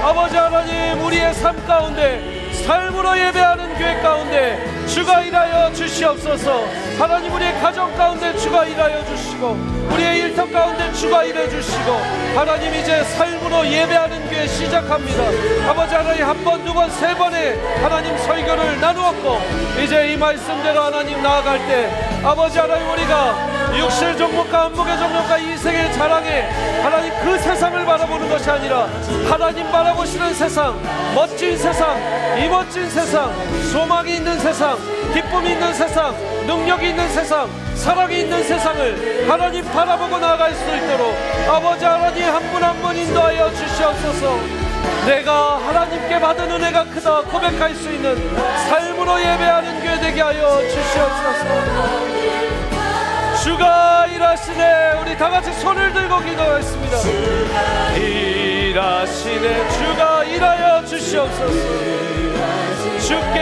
Speaker 1: 아버지 하나님, 우리의 삶 가운데, 삶으로 예배하는 교회 가운데 주가 일하여 주시옵소서. 하나님, 우리의 가정 가운데 주가 일하여 주시고, 우리의 일터 가운데 주가 일해 주시고, 하나님 이제 삶으로 예배하는 교회 시작합니다. 아버지 하나님, 한 번, 두 번, 세 번의 하나님 설교를 나누었고, 이제 이 말씀대로 하나님 나아갈 때 아버지 하나님, 우리가 육실 종목과 안목의 종목과 이 세계의 자랑에 하나님 그 세상을 바라보는 것이 아니라 하나님 바라보시는 세상, 멋진 세상, 이 멋진 세상, 소망이 있는 세상, 기쁨이 있는 세상, 능력이 있는 세상, 사랑이 있는 세상을 하나님 바라보고 나아갈 수 있도록 아버지 하나님 한 분 한 분 인도하여 주시옵소서. 내가 하나님께 받은 은혜가 크다 고백할 수 있는 삶으로 예배하는 교회 되게 하여 주시옵소서. 주가 일하시네. 우리 다 같이 손을 들고 기도했습니다. 일하시네. 주가 일하여 주시옵소서. 주께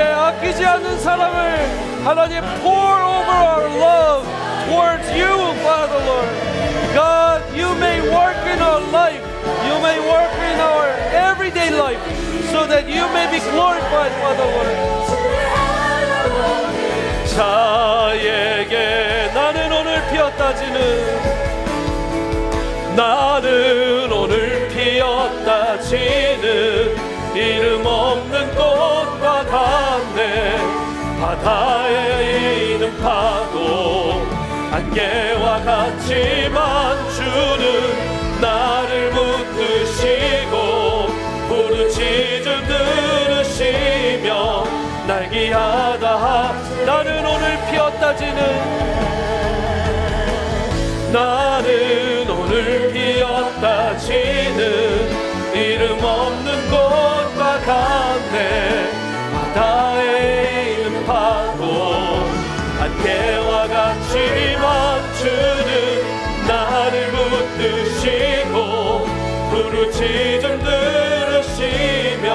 Speaker 1: 아끼지 않는 사랑을 하나님 pour over our love towards you, Father Lord. God, you may work in our life. You may work in our everyday life so that you may be glorified, Father Lord. 자에게 나는 오늘 피었다지는 나는 오늘 피었다지는 이름 없는 꽃과 같네. 바다에 있는 파도 안개와 같지만 주는 나를 붙드시고 부르짖음 들으시며 날 기하다. 나는 오늘 피었다지는 나는 오늘 피었다지는 이름 없는 꽃과 같네. 바다에 있는 파도 안개와 같지만 주는 나를 붙드시고 부르짖음 들으시며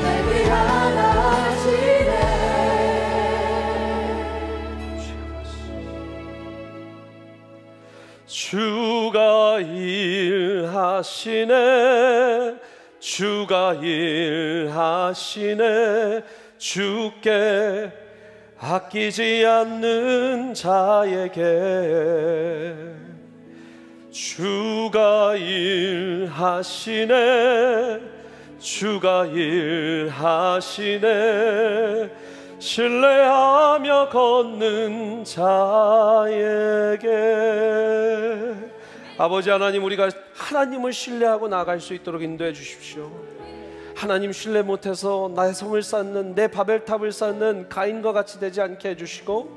Speaker 1: 날 위하시네. 주가 일하시네. 주가 일하시네. 주께 아끼지 않는 자에게 주가 일하시네. 주가 일하시네. 신뢰하며 걷는 자에게. 아버지 하나님, 우리가 하나님을 신뢰하고 나아갈 수 있도록 인도해 주십시오. 하나님 신뢰 못해서 나의 성을 쌓는, 내 바벨탑을 쌓는 가인과 같이 되지 않게 해주시고,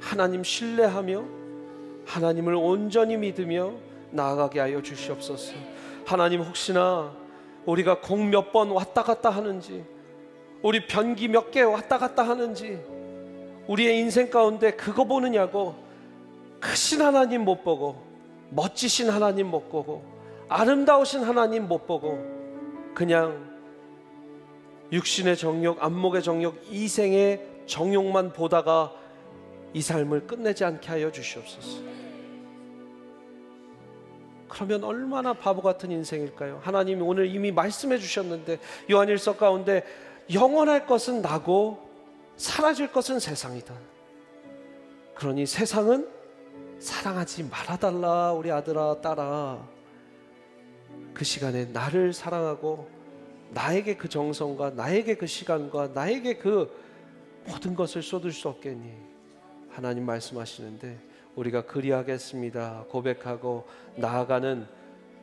Speaker 1: 하나님 신뢰하며 하나님을 온전히 믿으며 나아가게 하여 주시옵소서. 하나님, 혹시나 우리가 공 몇 번 왔다 갔다 하는지, 우리 변기 몇 개 왔다 갔다 하는지, 우리의 인생 가운데 그거 보느냐고 크신 하나님 못 보고, 멋지신 하나님 못 보고, 아름다우신 하나님 못 보고, 그냥 육신의 정욕, 안목의 정욕, 이생의 정욕만 보다가 이 삶을 끝내지 않게 하여 주시옵소서. 그러면 얼마나 바보 같은 인생일까요? 하나님이 오늘 이미 말씀해 주셨는데, 요한일서 가운데 영원할 것은 나고 사라질 것은 세상이다. 그러니 세상은 사랑하지 말아달라. 우리 아들아, 딸아, 그 시간에 나를 사랑하고 나에게 그 정성과 나에게 그 시간과 나에게 그 모든 것을 쏟을 수 없겠니? 하나님 말씀하시는데, 우리가 그리하겠습니다 고백하고 나아가는,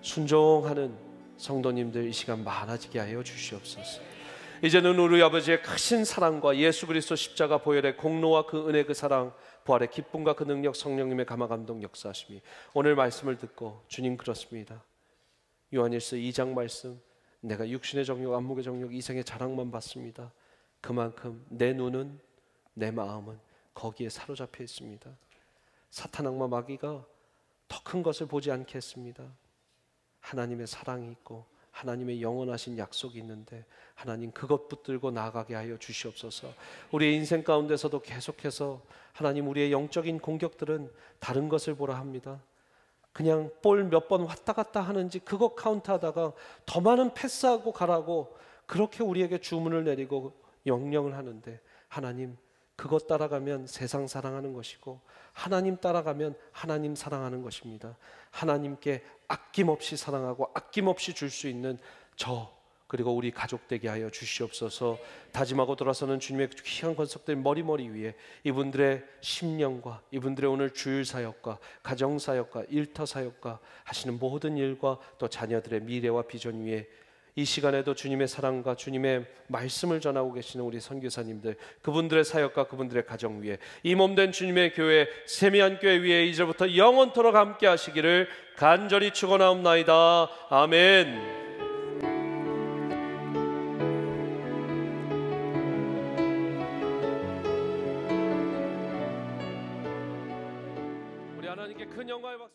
Speaker 1: 순종하는 성도님들 이 시간 많아지게 하여 주시옵소서. 이제는 우리 아버지의 크신 사랑과 예수 그리스도 십자가 보혈의 공로와 그 은혜, 그 사랑, 부활의 기쁨과 그 능력, 성령님의 감화 감동 역사하심이 오늘 말씀을 듣고, 주님 그렇습니다, 요한일서 2장 말씀, 내가 육신의 정욕, 안목의 정욕, 이생의 자랑만 봤습니다. 그만큼 내 눈은, 내 마음은 거기에 사로잡혀 있습니다. 사탄, 악마, 마귀가 더 큰 것을 보지 않겠습니다. 하나님의 사랑이 있고 하나님의 영원하신 약속이 있는데, 하나님 그것 붙들고 나아가게 하여 주시옵소서. 우리의 인생 가운데서도 계속해서 하나님, 우리의 영적인 공격들은 다른 것을 보라 합니다. 그냥 볼 몇 번 왔다 갔다 하는지 그거 카운트하다가 더 많은 패스하고 가라고 그렇게 우리에게 주문을 내리고 명령을 하는데, 하나님 그것 따라가면 세상 사랑하는 것이고, 하나님 따라가면 하나님 사랑하는 것입니다. 하나님께 아낌없이 사랑하고 아낌없이 줄 수 있는 저, 그리고 우리 가족 되게 하여 주시옵소서. 다짐하고 돌아서는 주님의 귀한 권속들 머리머리 위에 이분들의 심령과 이분들의 오늘 주일 사역과 가정 사역과 일터 사역과 하시는 모든 일과 또 자녀들의 미래와 비전 위에 이 시간에도 주님의 사랑과 주님의 말씀을 전하고 계시는 우리 선교사님들, 그분들의 사역과 그분들의 가정 위에, 이 몸된 주님의 교회 세미한 교회 위에 이제부터 영원토록 함께 하시기를 간절히 축원하옵나이다. 아멘. 우리 하나님께 큰 영광의 박수.